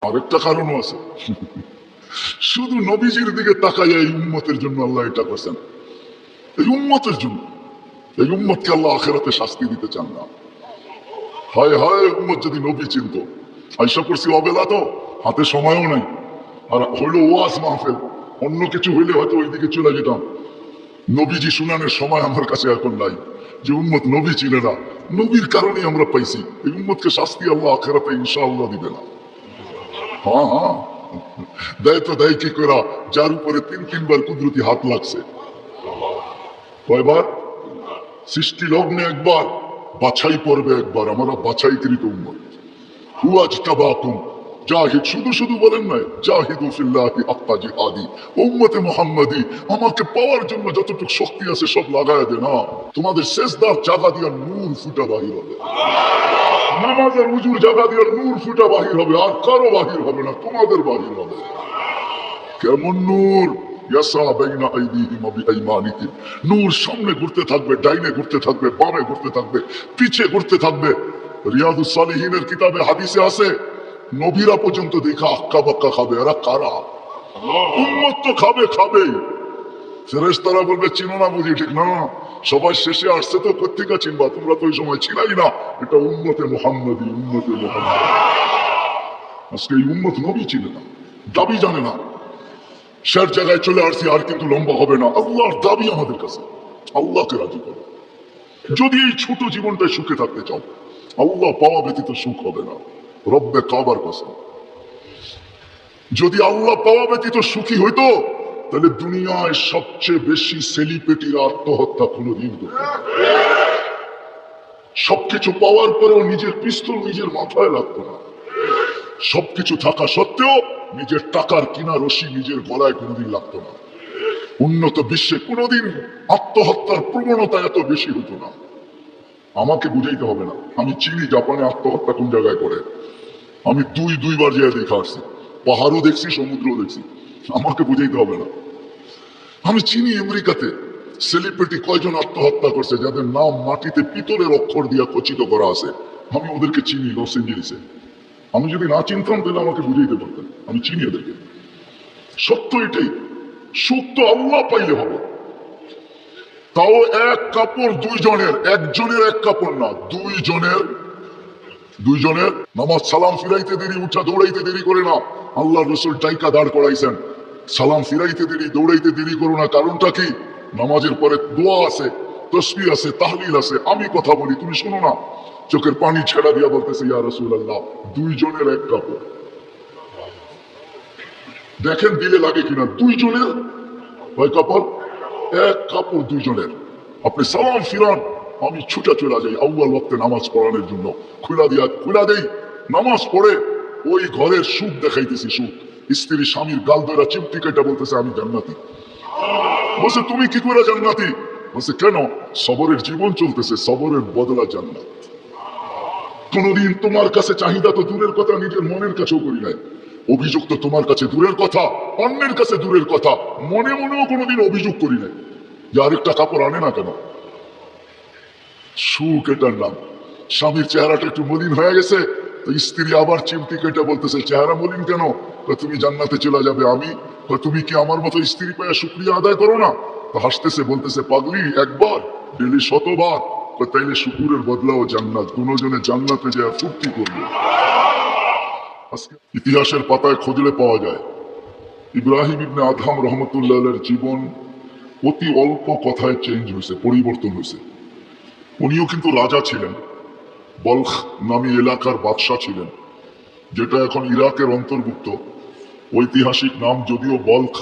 আরেকটা কারণও আছে। শুধু নবীজির দিকে তাকাইয়া এই উম্মতের জন্য আল্লাহ এটা করছেন। এই উম্মতের জন্য। এই উম্মতকে আল্লাহ আখিরাতে শাস্তি দিতে চান না। হায় হায়, উম্মত যদি নবী চিনত। আইসা করছি অবেলা তো, হাতে সময়ও নাই। আর হইলো ওয়াজ মাহফিল, অন্য কিছু হইলে হয়তো ওইদিকে চলে যেতাম। নবীজি শুনানোর সময় আমার কাছে এখন নাই। যে উম্মত নবী চিনে না, নবীর কারণেই আমরা পাইছি। এই উম্মতকে শাস্তি আল্লাহ আখিরাতে ইনশাআল্লাহ দিবে না। হ্যাঁ হ্যাঁ, দেয় তো দেয় কি করা, যার উপরে তিনবার কুদরতি হাত লাগছে। কয়বার? সৃষ্টি লগ্নে একবার, বাছাই পর্বে একবার। আমরা বাছাইকৃত উম্মত। হুয়াজতাবাকুম, জাহিদ, শুধু শুধু বলেন নাই, জাহিদু ফিল্লাহি হাক্কা জিহাদি। উম্মতে মুহাম্মাদি, আমাকে পাওয়ার জন্য যতটুকু শক্তি আছে সব লাগায় দে না। তোমাদের সেজদার জায়গা দিয়া নূর ফুটা বাহির হবে, নামাজের উজুর জায়গা দিয়া নূর ফুটা বাহির হবে। আর কারো বাহির হবে না, তোমাদের বাহির হবে। কেমন নূর? নূর সামনে ঘুরতে থাকবে, ডাইনে ঘুরতে থাকবে, বামে ঘুরতে থাকবে, পিছে ঘুরতে থাকবে। রিয়াদুস সালিহিনের কিতাবে হাদিসে আছে, নবীরা পর্যন্ত দেখা আক্কা বাক্কা খাবে। এরা কারা? উম্মত তো খাবে, খাবেই। ফেরেশতারা বলবে চিনো না বুঝি? ঠিক না, সবাই শেষে আসছে তো, কোত্থেকে চিনবা? তোমরা তো ওই সময় ছিলাই না। এটা উম্মতে মুহাম্মাদি, উম্মতে মুহাম্মাদি। আজকে এই উম্মত নবী চিনে না, দাবি জানে না। শের জায়গায় চলে আসছি, আর কিন্তু লম্বা হবে না। আল্লাহর দাবি আমাদের কাছে, আল্লাহকে রাজি করো। যদি এই ছোট জীবনটায় সুখে থাকতে চাও, আল্লাহ পাওয়া ব্যতীত সুখ হবে না। রব্বে কাবার কসম, যদি আল্লাহ পাওয়া ব্যতীত সুখী হইতো, তাহলে দুনিয়ায় সবচেয়ে বেশি সেলিব্রিটিরা আত্মহত্যা কোনোদিন করত। সবকিছু পাওয়ার পরেও নিজের পিস্তল নিজের মাথায় লাগতো না। সবকিছু থাকা সত্ত্বেও নিজের টাকার কিনা রশি নিজের গলায় কোনোদিন লাগতো না। উন্নত বিশ্বে কোনোদিন আত্মহত্যার প্রবণতা এত বেশি হতো না। আমাকে বুঝাইতে হবে না, আমি চিনি জাপানে আত্মহত্যা কোন জায়গায় করে। আমি দুইবার যেয়ে দেখা আসছি, পাহাড়ও দেখছি, সমুদ্রও দেখছি। আমাকে বুঝাইতে হবে না। আমি চিনি আমেরিকাতে সেলিব্রিটি কয়জন আত্মহত্যা করছে, যাদের নাম মাটিতে পিতলের অক্ষর দিয়া খচিত করা আছে। আমি ওদেরকে চিনি লস এঞ্জেলিসে। আমি যদি না চিনতাম তাহলে আমাকে বুঝাইতে পারতেন। আমি চিনি ওদেরকে। সত্য এটাই, সুখ তো আল্লাহ পাইলে হবে। তাও এক কাপড় দুইজনের, একজনের এক কাপড় না, দুইজনের। নামাজ সালাম ফিরাইতে দেরি, উঠা দৌড়াইতে দেরি করে না। আল্লাহ রসুল টাইকা দাঁড় করাইছেন, সালাম ফিরাইতে দেরি, দৌড়াইতে দেরি করো না। কারণটা কি? নামাজের পরে দোয়া আছে, তসবিহ আছে, তাহলিল আছে। আমি কথা বলি, তুমি শোনো না। চোখের পানি ছেড়া দিয়া বলতেছে, ইয়া রাসূলুল্লাহ, দুইজনের এক কাপড়। দেখেন দিলে লাগে কিনা। দুইজনের কয় কাপড়? এক কাপড় দুইজনের। আপনি সালাম ফিরান, আমি ছুটা চলে যাই আউয়াল ওয়াক্তে নামাজ পড়ানোর জন্য। খুলা দেই, নামাজ পড়ে ওই ঘরের সুখ দেখাইতেছি। সুখ, স্ত্রী স্বামীর গাল ধরা চিমটি কেটে বলতেছে আমি জান্নাতি। বলছে তুমি কি করে জান্নাতি? বলছে কেন? সবরের জীবন চলতেছে, সবরের বদলা জান্নাত। কোনদিন তোমার কাছে চাহিদা তো দূরের কথা, নিজের মনের কাছেও করি নাই। অভিযোগ তো তোমার কাছে দূরের কথা, অন্যের কাছে দূরের কথা, মনে মনেও কোনোদিন অভিযোগ করি নাই যে আরেকটা কাপড় আনে না কেন। সুখ এটার নাম। স্বামীর চেহারাটা একটু মলিন হয়ে গেছে, তো স্ত্রী আবার চিমটি কেটে বলতেছে চেহারা মলিন কেন? তুমি জান্নাতে চলে যাবে। আমি তুমি কি আমার মতো স্ত্রী পেয়ে শুকরিয়া আদায় করো না? তো হাসতেছে, বলতেছে পাগলি, একবার ডেলি 100বার। তাইলে শুকুরের বদলাও জান্নাত। দুজনে জান্নাতে যায় ফুর্তি করবে। আজকে ইতিহাসের পাতায় খুঁজলে পাওয়া যায়, ইব্রাহিম ইবনে আদহাম রহমতুল্লাহের জীবন অতি অল্প কথায় চেঞ্জ হয়েছে, পরিবর্তন হয়েছে। উনিও কিন্তু রাজা ছিলেন, বলখ নামী এলাকার বাদশাহ ছিলেন, যেটা এখন ইরাকের অন্তর্ভুক্ত। ঐতিহাসিক নাম যদিও বলখ,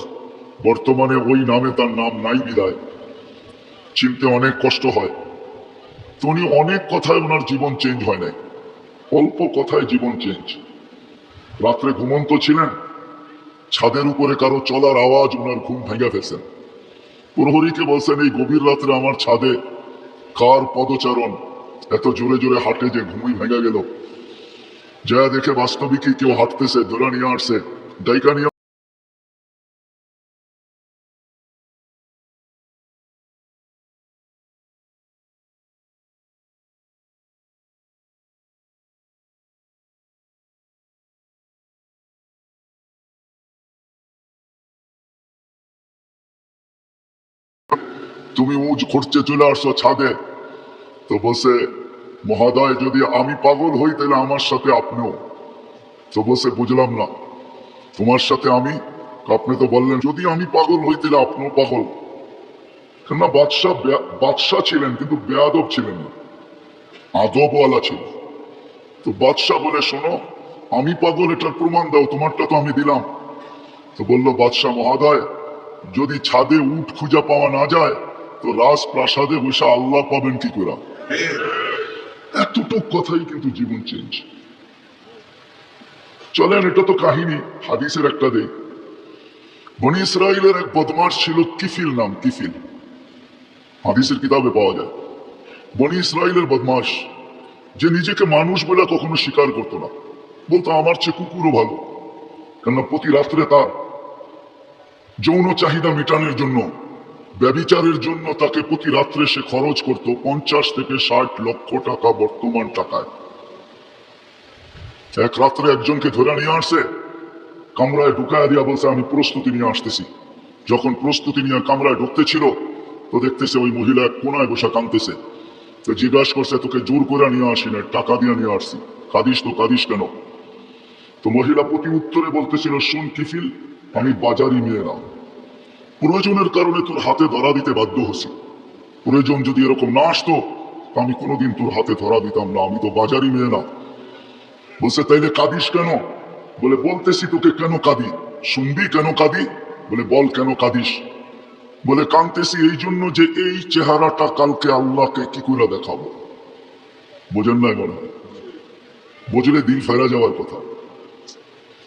বর্তমানে ওই নামে তার নাম নাই বিদায়, চিনতে অনেক কষ্ট হয়। তো উনি অনেক কথায় ওনার জীবন চেঞ্জ হয় নাই, অল্প কথায় জীবন চেঞ্জ। রাত্রে ঘুমন্ত ছিলেন, ছাদের উপরে কারো চলার আওয়াজ ওনার ঘুম ভেঙে ফেলছেন। প্রহরীকে বলছেন এই গভীর রাত্রে আমার ছাদে কার পদচারণ এত জোরে জোরে হাঁটে যে ঘুমই ভেঙে গেল। যা দেখে বাস্তবিকই কেউ হাঁটতেছে, ধরে নিয়ে আসছে, ডাইকা নিয়ে তুমি উঁচ ঘুরছে চলে আসছো ছাদে। তো বসে মহোদয় যদি আমি পাগল হই তাহলে আমার সাথে আপনিও। তো বসে বুঝলাম না, তোমার সাথে আমি? আপনি তো বললেন যদি আমি পাগল হই তাহলে আপনিও পাগল। কেননা বাদশাহ ছিলেন কিন্তু বেয়াদব ছিলেন না, আদবওয়ালা ছিলেন। তো বাদশাহ বলে শোনো, আমি পাগল এটার প্রমাণ দাও, তোমারটা তো আমি দিলাম। তো বললো বাদশাহ মহোদয় যদি ছাদে উট খুঁজে পাওয়া না যায় তো রাজপ্রাসাদে বসে আল্লাহ পাবেন কি করে? এতটুক কথাই কিন্তু জীবন চেঞ্জ। চলেন, এটা তো কাহিনী, হাদিসের একটা দেই। বনি ইসরাইলের এক বদমাস ছিল কিফিল নাম, কিফিল, হাদিসের কিতাবে পাওয়া যায়। বনি ইসরাইলের বদমাস, যে নিজেকে মানুষ বলে কখনো স্বীকার করতো না, বলতো আমার চেয়ে কুকুরও ভালো। কেননা প্রতি রাত্রে তার যৌন চাহিদা মেটানোর জন্য, ব্যভিচারের জন্য তাকে প্রতি রাত্রে সে খরচ করত 50 থেকে 60 লক্ষ টাকা বর্তমান টাকায়। এক রাত্রে একজনকে ধরে নিয়ে আসছে, কামরায় ঢুকায় দিয়া বলছে আমি প্রস্তুতি নিয়ে আসতেছি। যখন প্রস্তুতি নিয়ে কামরায় ঢুকতে ছিল তো দেখতেছে ওই মহিলা এক কোনায় বসে কাঁদতেছে। তো জিজ্ঞাসা করছে তোকে জোর করে নিয়ে আসি না, টাকা দিয়ে নিয়ে আসছি, কাঁদিস তো কাঁদিস কেন? তো মহিলা প্রতি উত্তরে বলতেছিল শুন কিফিল, আমি বাজারি মেয়ে না, প্রয়োজনের কারণে তোর হাতে ধরা দিতে বাধ্য হচ্ছি। প্রয়োজন যদি এরকম না আসতো আমি কোনোদিন তোর হাতে ধরা দিতাম না, আমি তো বাজারি মেয়ে না। বলছে তাইলে কাঁদিস কেন? বলে বলতেছি তোকে কেন কাঁদি, শুনবি কেন কাঁদি? বলে বল কেন কাঁদিস? বলে কাঁদতেছি এই জন্য যে এই চেহারাটা কালকে আল্লাহকে কি করে দেখাবো। বোঝেন নাই মনে হয়? বুঝলে দিন ফেরা যাওয়ার কথা।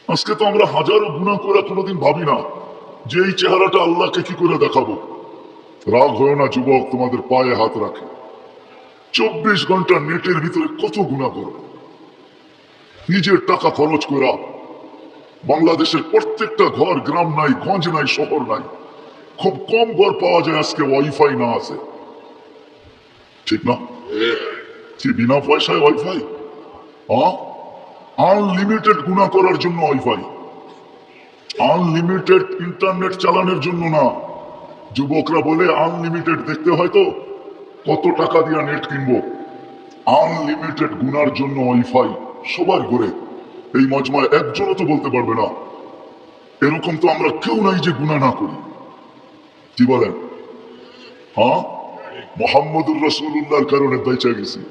আজকে তো আমরা হাজারো গুনাহ করে কোনোদিন ভাবি না যে এই চেহারাটা আল্লাহকে কি করে দেখাবো। রাগ হয় না যুবক, তোমাদের পায়ে হাত রাখে, 24 ঘন্টা নেটের ভিতরে কত গুনাহ করো। নিজের টাকা খরচ করা, বাংলাদেশের প্রত্যেকটা ঘর, গ্রাম নাই, গঞ্জ নাই, শহর নাই, খুব কম ঘর পাওয়া যায় আজকে ওয়াইফাই না আছে, ঠিক না? যে বিনা পয়সায় ওয়াইফাই, আনলিমিটেড গুনাহ করার জন্য ওয়াইফাই, আনলিমিটেড ইন্টারনেট চালানোর জন্য না। যুবকরা বলে আনলিমিটেড দেখতে হয়তো কত টাকা দিয়ে নেট কিনবো, আনলিমিটেড গুনার জন্য ওয়াইফাই সবার ঘরে। এই মজমায় একজনও তো বলতে পারবে না এরকম তো আমরা কেউ নাই যে গুনাহ না করি। কি বলেন? মোহাম্মদুর রাসূলুল্লাহর কারণে বেঁচে গেছি।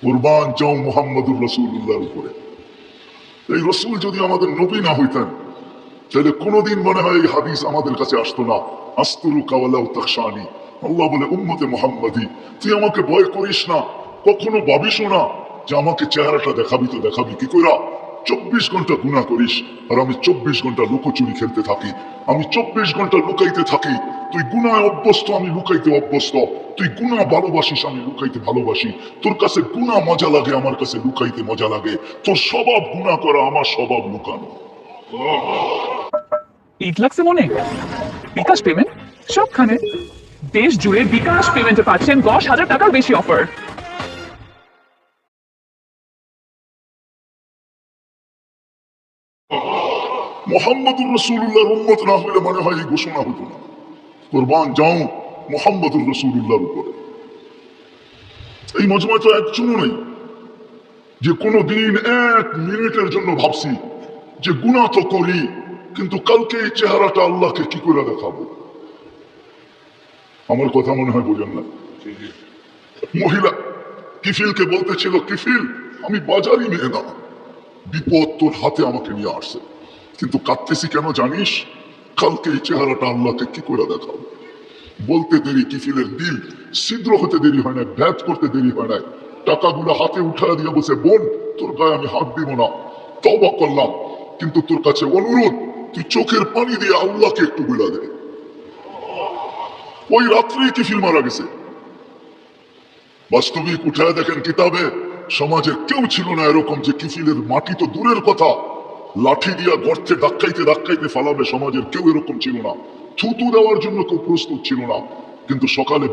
কুরবান যাও মোহাম্মদুর রাসূলুল্লাহর উপরে। এই রসুল যদি আমাদের নবী না হইতেন তাহলে কোনোদিন মনে হয় এই হাদিস আমাদের কাছে আসতো না। আস্তুরুকা ওয়ালাউ তাখশানি, আল্লাহ বলে উম্মতে মুহাম্মাদি তুই আমাকে ভয় করিস না, কখনো ভাবিস না যে আমাকে চেহারাটা দেখাবি। তো দেখাবি কি কইরা? 24 ঘন্টা গুনাহ করিস আর আমি 24 ঘন্টা লুকোচুরি খেলতে থাকি, আমি 24 ঘন্টা লুকাইতে থাকি। তুই গুনায় অভ্যস্ত, আমি লুকাইতে অভ্যস্ত। তুই গুনাহ ভালোবাসিস, আমি লুকাইতে ভালোবাসি। তোর কাছে গুনাহ মজা লাগে, আমার কাছে লুকাইতে মজা লাগে। তোর স্বভাব গুনাহ করা, আমার স্বভাব লুকানো। ঈদ লাগছে মনে? বিকাশ পেমেন্ট সবখানে, দেশ জুড়ে বিকাশ পেমেন্টে পাচ্ছেন 10,000 টাকার বেশি অফার। মোহাম্মদুর রাসূলুল্লাহর উম্মত না হলে মনে হয় এই ঘোষণা হতো না। কুরবান যাও মোহাম্মদুর রাসূলুল্লাহর উপরে। এই মজমায় তো একজনও নেই যে কোনো দিন 1 মিনিটের জন্য ভাবছি যে গুনাহ তো করি কিন্তু কালকে এই চেহারাটা আল্লাহকে কি করে দেখাবো। আমার কথা মনে হয় বোঝেন না। মহিলা কিফিলকে বলতেছিল কিফিল আমি বাজারি মেয়ে না, বিপদ তোর হাতে আমাকে নিয়ে আসছে, কিন্তু কাঁদতেছি কেন জানিস? কালকে এই চেহারাটা আল্লাহকে কি করে দেখাবো। বলতে দেরি কিফিলের দিল ছিদ্র হতে দেরি হয় না, ভ্যাট করতে দেরি হয় না। টাকাগুলো হাতে উঠা দিয়ে বসে বোন তোর গায়ে আমি হাত দিব না, তওবা করলাম, কিন্তু তোর কাছে অনুরোধ তুই চোখের পানি দিয়ে আল্লাহকে একটু বলে দে। ওই রাত্রেই কিফিল মারা গেছে। বাস্তবিক উঠায় দেখেন কিতাবে সমাজের কেউ ছিল না এরকম যে কিফিলের মাটি তো দূরের কথা, লাঠি দিয়া গর্তে ধাক্কাইতে ধাক্কাইতে ফালাবে, সমাজের কেউ এরকম ছিল না। থুতু দেওয়ার জন্য কেউ প্রস্তুত ছিল না। কিন্তু সকালে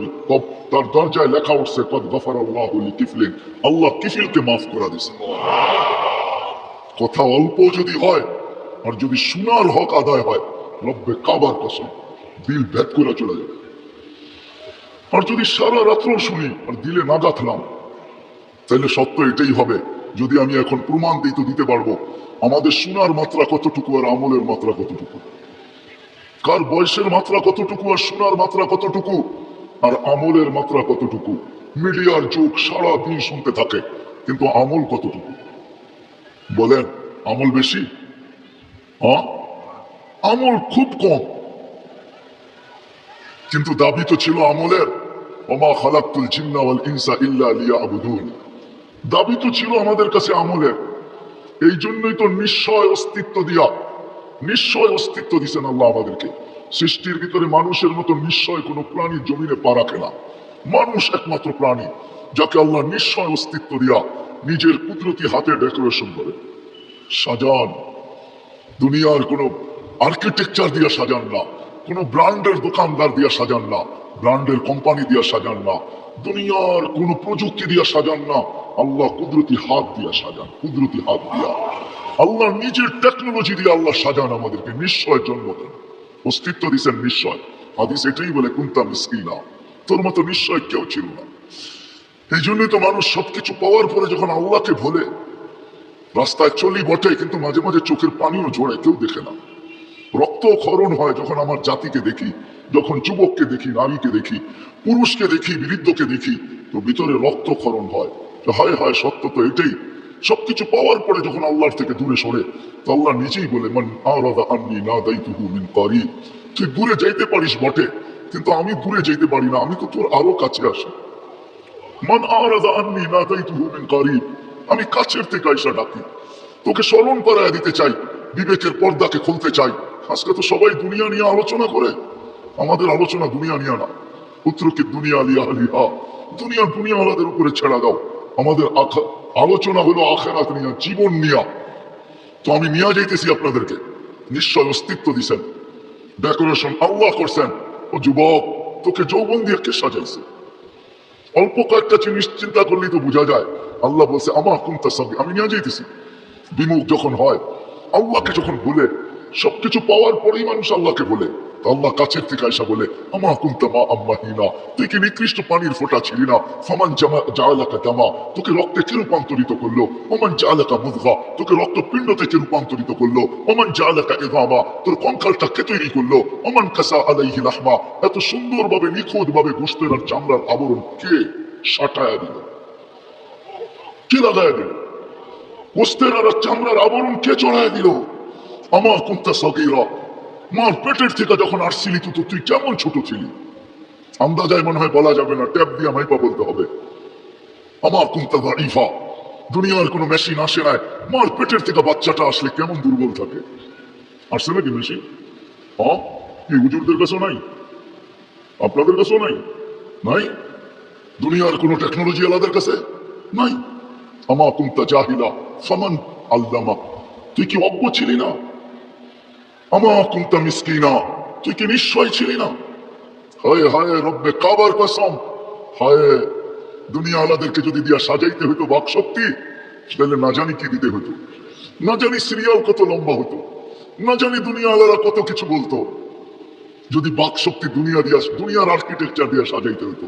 তার দরজায় লেখা উঠছে কদ গফারাল্লাহু লিকিফলিন, আল্লাহ কিফিলকে মাফ করে দিয়েছে। কথা অল্প যদি হয় আর যদি শোনার হক আদায় হয়, রব্বে কাবার কসম দিল ভেদ করে চলে যাবে। আর যদি সারা রাত্র শুনি আর দিলে না গাঁথলাম, তাহলে সত্য এটাই হবে, যদি আমি এখন প্রমাণ দিই তো দিতে পারবো আমাদের শোনার মাত্রা কতটুকু আর আমলের মাত্রা কতটুকু, কার বয়সের মাত্রা কতটুকু আর শোনার মাত্রা কতটুকু আর আমলের মাত্রা কতটুকু। মিডিয়ার যুগ, সারা দিন শুনতে থাকে, কিন্তু আমল কতটুকু বলেন? আমল বেশি? হ্যাঁ, আমল খুব কম, কিন্তু দাবি তো ছিল আমলের, ওমা খালাকতুল জিন্না ওয়াল ইনসা ইল্লা লিয়াবুদুন। দাবি তো ছিল আমাদের কাছে আমলের। এই জন্যই তো নিশ্চয় অস্তিত্ব দিছেন আল্লাহ আমাদেরকে। সৃষ্টির ভিতরে মানুষের মতো নিশ্চয় কোনো প্রাণী জমিনে পা রাখে না। মানুষ একমাত্র প্রাণী যাকে আল্লাহ নিশ্চয় অস্তিত্ব দিয়া নিজের কুদরতি হাতে ডেকোরেশন করে সাজান। দুনিয়ার কোনো আর্কিটেকচার দিয়া সাজান না, কোনো ব্র্যান্ডের দোকানদার দিয়া সাজান না, ব্র্যান্ডের কোম্পানি দিয়া সাজান না, দুনিয়ার কোনো প্রযুক্তি দিয়া সাজান না, আল্লাহ কুদরতি হাত দিয়া সাজান। কুদরতি হাত দিয়া আল্লাহ নিজের টেকনোলজি দিয়ে আল্লাহ সাজান আমাদেরকে, নিশ্চয় জন্ম দেন, অস্তিত্ব দিচ্ছেন নিশ্চয়। হাদিস এটাই বলে কুনতা মিসকিনা, তোর মতো নিশ্চয় কেউ ছিল না। এই জন্যই তো মানুষ সবকিছু পাওয়ার পরে যখন আল্লাহকে ভোলে, রাস্তায় চলি বটে কিন্তু মাঝে মাঝে চোখের পানিও ঝরে, কেউ দেখে না। রক্ত ক্ষরণ হয় যখন আমার জাতিকে দেখি, যখন যুবককে দেখি, নারীকে দেখি, পুরুষকে দেখি, বৃদ্ধকে দেখি, তো ভিতরে রক্ত ক্ষরণ হয়। হায় হায়, সত্য তো এটাই। সবকিছু পাওয়ার পরে যখন আল্লাহর থেকে দূরে সরে, তো আল্লাহ নিজেই বলে মান আরাদা আন্নি নাদাইতুহু মিন করিব। তুই দূরে যাইতে পারিস বটে, কিন্তু আমি দূরে যাইতে পারি না, আমি তো তোর আরো কাছে আসি। মান আরাদা আন্নি নাদাইতুহু মিন করিব, আমি কাছের থেকে আইসা ডাকি, তোকে স্মরণ করায় দিতে চাই, বিবেকের পর্দাকে খুলতে চাই। আজকে তো সবাই দুনিয়া নিয়ে আলোচনা করে, আমাদের আলোচনা দুনিয়া নিয়ে না। পুত্রকে দুনিয়া লিয়া লিহা, দুনিয়াওয়ালাদের উপরে ছেড়া দাও। আমাদের আলোচনা হলো আখেরাত নিয়া, জীবন নিয়া। তো আমি নিয়ে যাইতেছি আপনাদেরকে, নিশ্চয় অস্তিত্ব দিছেন, ডেকোরেশন আল্লাহ করছেন। ও যুবক, তোকে যৌবন দিয়ে কে সাজাইছে? অল্প কয়েকটা জিনিস চিন্তা করলেই তো বোঝা যায়। আল্লাহ বলছে আমার কুনতা সাবি, আমি নিয়ে যাইতেছি। বিমুখ যখন হয়, আল্লাহকে যখন বলে, সবকিছু পাওয়ার পরেই মানুষ আল্লাহকে বলে, আল্লাহ কাছের থেকে আয়সা বলে আমা কুনতা মা আম্মাহিনা, তুই কি নিকৃষ্ট পানির ফোঁটা ছিলি না? ফামান জাআলাকা দামা, তোকে রক্তে কে রূপান্তরিত করলো? ওমান জাআলাকা মুদগা, তোকে রক্তপিণ্ড থেকে রূপান্তরিত করলো। ওমান জাআলাকা ইযামা, তোর কঙ্কালটা কে তৈরি করলো? ওমান কাসা আলাইহি লাহমা, এত সুন্দরভাবে নিখুঁতভাবে গোশতের আর চামড়ার আবরণ কে সাটায়া দিল? কে লাগায়া দিল? গোশতের আর চামড়ার আবরণ কে চড়ায় দিল? আমার কুনতা সগীরা, মার পেটের থেকে যখন আসছিলি তো তুই কেমন ছোট ছিলি? আন্দাজায় মনে হয় বলা যাবে না, ট্যাপ দিয়ে মাইপা বলতে হবে। আমার কুনতা দাঈফা, দুনিয়ার কোনো মেশিন আসে নাই, মার পেটের থেকে বাচ্চাটা আসলে কেমন দুর্বল থাকে। আসছে নাকি মেশিন? হ্যাঁ, কি হুজুরদের কাছেও নাই? আপনাদের কাছেও নাই? নাই? দুনিয়ার কোনো টেকনোলজি আলাদের কাছে নাই। আমা কুনতা জাহিলা ফামান আল্লামা, তুই কি অজ্ঞ ছিলি না? আমা কুনতা মিসকিনা, তুই কি নিশ্চয় ছিলি না? হায় হায় রব্বে কাবার কসম, হায় দুনিয়া আলাদেরকে যদি দিয়া সাজাইতে হইতো বাকশক্তি, তাহলে না জানি কি দিতে হতো, না জানি সিরিয়াল কত লম্বা হতো, না জানি দুনিয়া আলারা কত কিছু বলতো। যদি বাকশক্তি দুনিয়ার আর্কিটেকচার দিয়া সাজাইতে হইতো,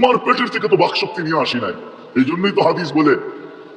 মার পেটের থেকে তো বাকশক্তি নিয়ে আসি নাই। এই জন্যই তো হাদিস বলে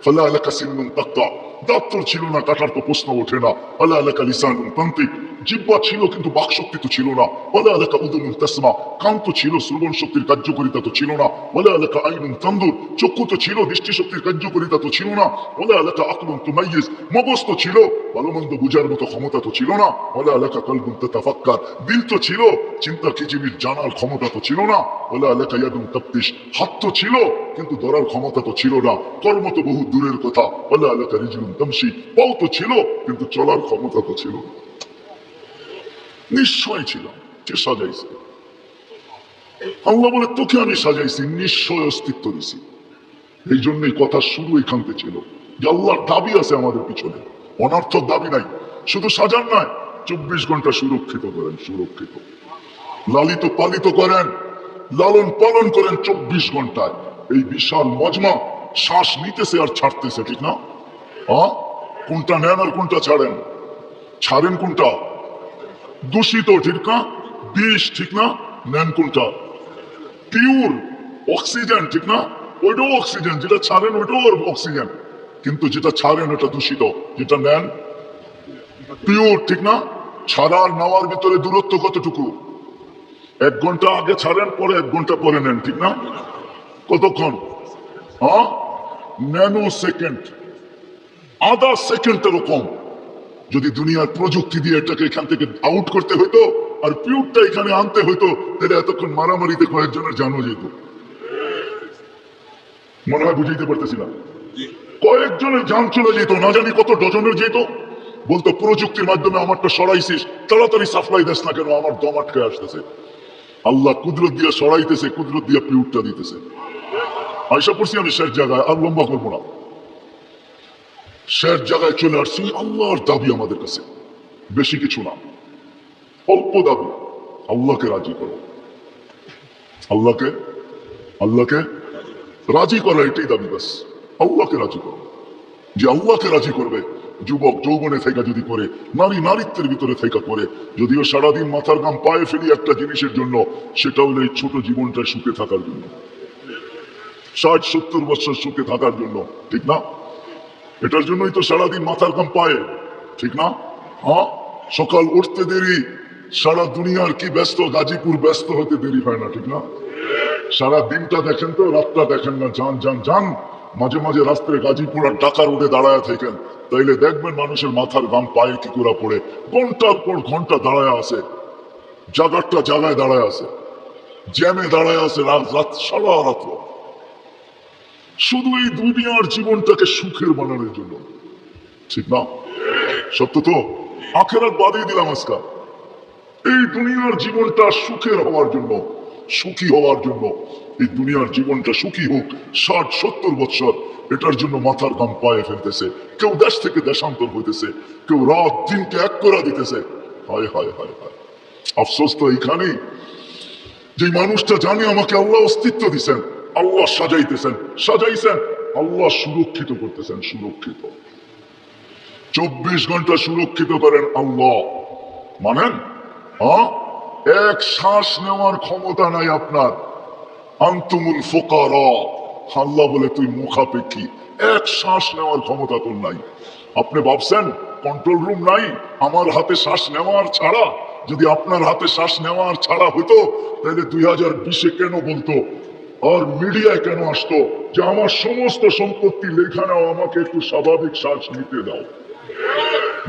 ফালা আলাকা সিন্নুন তাক্তা, দাঁত তোর ছিল না, কাটার তো প্রশ্ন ওঠে না। আলা আলাকা লিসানুন তান্তিক, জিহ্বা ছিল কিন্তু বাকশক্তি তো ছিল না। ওয়ালা আলাকা উদুনুন তাসমা, কান তো ছিল, শ্রবণ শক্তির কার্যকারিতা তো ছিল না। ওয়ালা আলাকা আইনুন তানদুর, চক্ষু তো ছিল, দৃষ্টিশক্তির কার্যকারিতা তো ছিল না। ওয়ালা আলাকা আকলুন তুমাইয়িজ, মগজ তো ছিল, ভালো মন্দ বুঝার মতো ক্ষমতা তো ছিল না। ওয়ালা আলাকা কলবুন তাতাফাক্কার, দিল তো ছিল, চিন্তা কি জিনিস জানার ক্ষমতা তো ছিল না। ওয়ালা আলাকা ইয়াদুন তাফতিশ, হাত তো ছিল কিন্তু ধরার ক্ষমতা তো ছিল না। কর্ম তো বহু দূরের কথা। ওয়ালা আলাকা রিজলুন তামশি, পাও তো ছিল কিন্তু চলার ক্ষমতা তো ছিল না। নিশ্চয় ছিলাম, কে সাজাইছে? আল্লাহ বলে তোকে আমি সাজাইছি, নিশ্চয় অস্তিত্ব দিছি। এই জন্যই কথা শুরু এখানতে ছিল যে আল্লাহর দাবি আছে আমাদের পিছনে, অনর্থক দাবি নাই। শুধু সাজান নয়, 24 ঘন্টা সুরক্ষিত করেন, সুরক্ষিত লালিত পালিত করেন, লালন পালন করেন 24 ঘন্টায়। এই বিশাল মজমা শ্বাস নিতেছে আর ছাড়তেছে, ঠিক না? কোনটা নেন আর কোনটা ছাড়েন? ছাড়েন কোনটা? দূষিত, ঠিক না? বিষ, ঠিক না? নেন কোনটা? পিওর অক্সিজেন, ঠিক না? ওইটাও অক্সিজেন, যেটা ছাড়েন ওইটাও অক্সিজেন, কিন্তু যেটা ছাড়েন ওটা দূষিত, যেটা নেন পিওর, ঠিক না? ছাড়ার নেওয়ার ভিতরে দূরত্ব কতটুকু? 1 ঘন্টা আগে ছাড়েন, পরে 1 ঘন্টা পরে নেন, ঠিক না? কতক্ষণ? হ্যাঁ, ন্যানো সেকেন্ড, আধা সেকেন্ডেরও কম। যদি দুনিয়ার প্রযুক্তি দিয়ে এটাকে এখান থেকে আউট করতে হইতো আর পিওরটা এখানে আনতে হইতো, তাহলে এতক্ষণ মারামারিতে কয়েকজনের জানও যেত। মনে হয় বুঝাইতে পারতেছি না? কয়েকজনের জান চলে যেত, না জানি কত ডজনের যেত। বলতো প্রযুক্তির মাধ্যমে আমারটা সরাইছিস, তাড়াতাড়ি সাপ্লাই দেস না কেন, আমার দম আটকে আসতেছে। আল্লাহ কুদরত দিয়ে সরাইতেছে, কুদরত দিয়ে পিউরটা দিতেছে। আয়সা পড়ছি আমি শেষ জায়গায়, আর লম্বা করবো না। শেষ জায়গায় চলে আসছি। আল্লাহর দাবি আমাদের কাছে বেশি কিছু না, অল্প দাবি। আল্লাহকে রাজি করো, আল্লাহকে আল্লাহকে রাজি করা, এটাই দাবি বাস। আল্লাহকে রাজি করো। যে আল্লাহকে রাজি করবে, যুবক যৌবনে থেকে যদি করে, নারী নারীত্বের ভিতরে থেকে করে, যদিও সারাদিন মাথার গাম পায়ে ফেলি একটা জিনিসের জন্য, সেটা হলো এই ছোট জীবনটা সুখে থাকার জন্য, 60-70 বছর সুখে থাকার জন্য, ঠিক না? এটার জন্যই তো সারাদিন মাথার গাম পায়ে, ঠিক না? হ্যাঁ, সকাল উঠতে দেরি, সারা দুনিয়ার কি ব্যস্ত, গাজীপুর ব্যস্ত হতে দেরি হয় না, ঠিক না? সারা দিনটা দেখেন তো, রাতটা দেখেন না। যান যান যান, মাঝে মাঝে রাস্তায় গাজীপুর আর ঢাকা রোডে দাঁড়ায় থাকেন, তাইলে দেখবেন মানুষের মাথার গাম পায়ে কি করে পড়ে। ঘন্টার পর ঘন্টা দাঁড়ায় আছে, জায়গাটা জায়গায় দাঁড়ায় আছে, জ্যামে দাঁড়ায় আছে, রাত সারা রাত্র, শুধু এই দুনিয়ার জীবনটাকে সুখের বানানোর জন্য, ঠিক না? সত্য তো? আখেরাত বাদই দিলাম আজকাল, এই দুনিয়ার জীবনটা সুখের হওয়ার জন্য, সুখী হওয়ার জন্য, এই দুনিয়ার জীবনটা সুখী হোক 60-70 বছর, এটার জন্য মাথার গাম পায়ে ফেলতেছে। কেউ দেশ থেকে দেশান্তর হইতেছে, কেউ রাত দিনকে এক করে দিতেছে। হায় হায় হায় হায়, আফসোস তো এইখানেই, যে মানুষটা জানে আমাকে আল্লাহ অস্তিত্ব দিছেন, আল্লাহ সাজাইতেছেন, সাজাইছেন, আল্লাহ সুরক্ষিত করতেছেন, সুরক্ষিত 24 ঘন্টা সুরক্ষিত করেন আল্লাহ, মানেন? হ্যাঁ, এক শ্বাস নেওয়ার ক্ষমতা নাই আপনার। আনতুমুল ফুকারা, আল্লাহ বলে তুই মুখাপেক্ষী, এক শ্বাস নেওয়ার ক্ষমতা তোর নাই। আপনি ভাবছেন কন্ট্রোল রুম নাই? আমার হাতে শ্বাস নেওয়ার ছাড়া, যদি আপনার হাতে শ্বাস নেওয়ার ছাড়া হতো, তাহলে 2020-এ কেন বলতো আর মিডিয়ায় কেন আসতো যে আমার সমস্ত সম্পত্তি লেখা নাও, আমাকে একটু স্বাভাবিক শ্বাস নিতে দাও?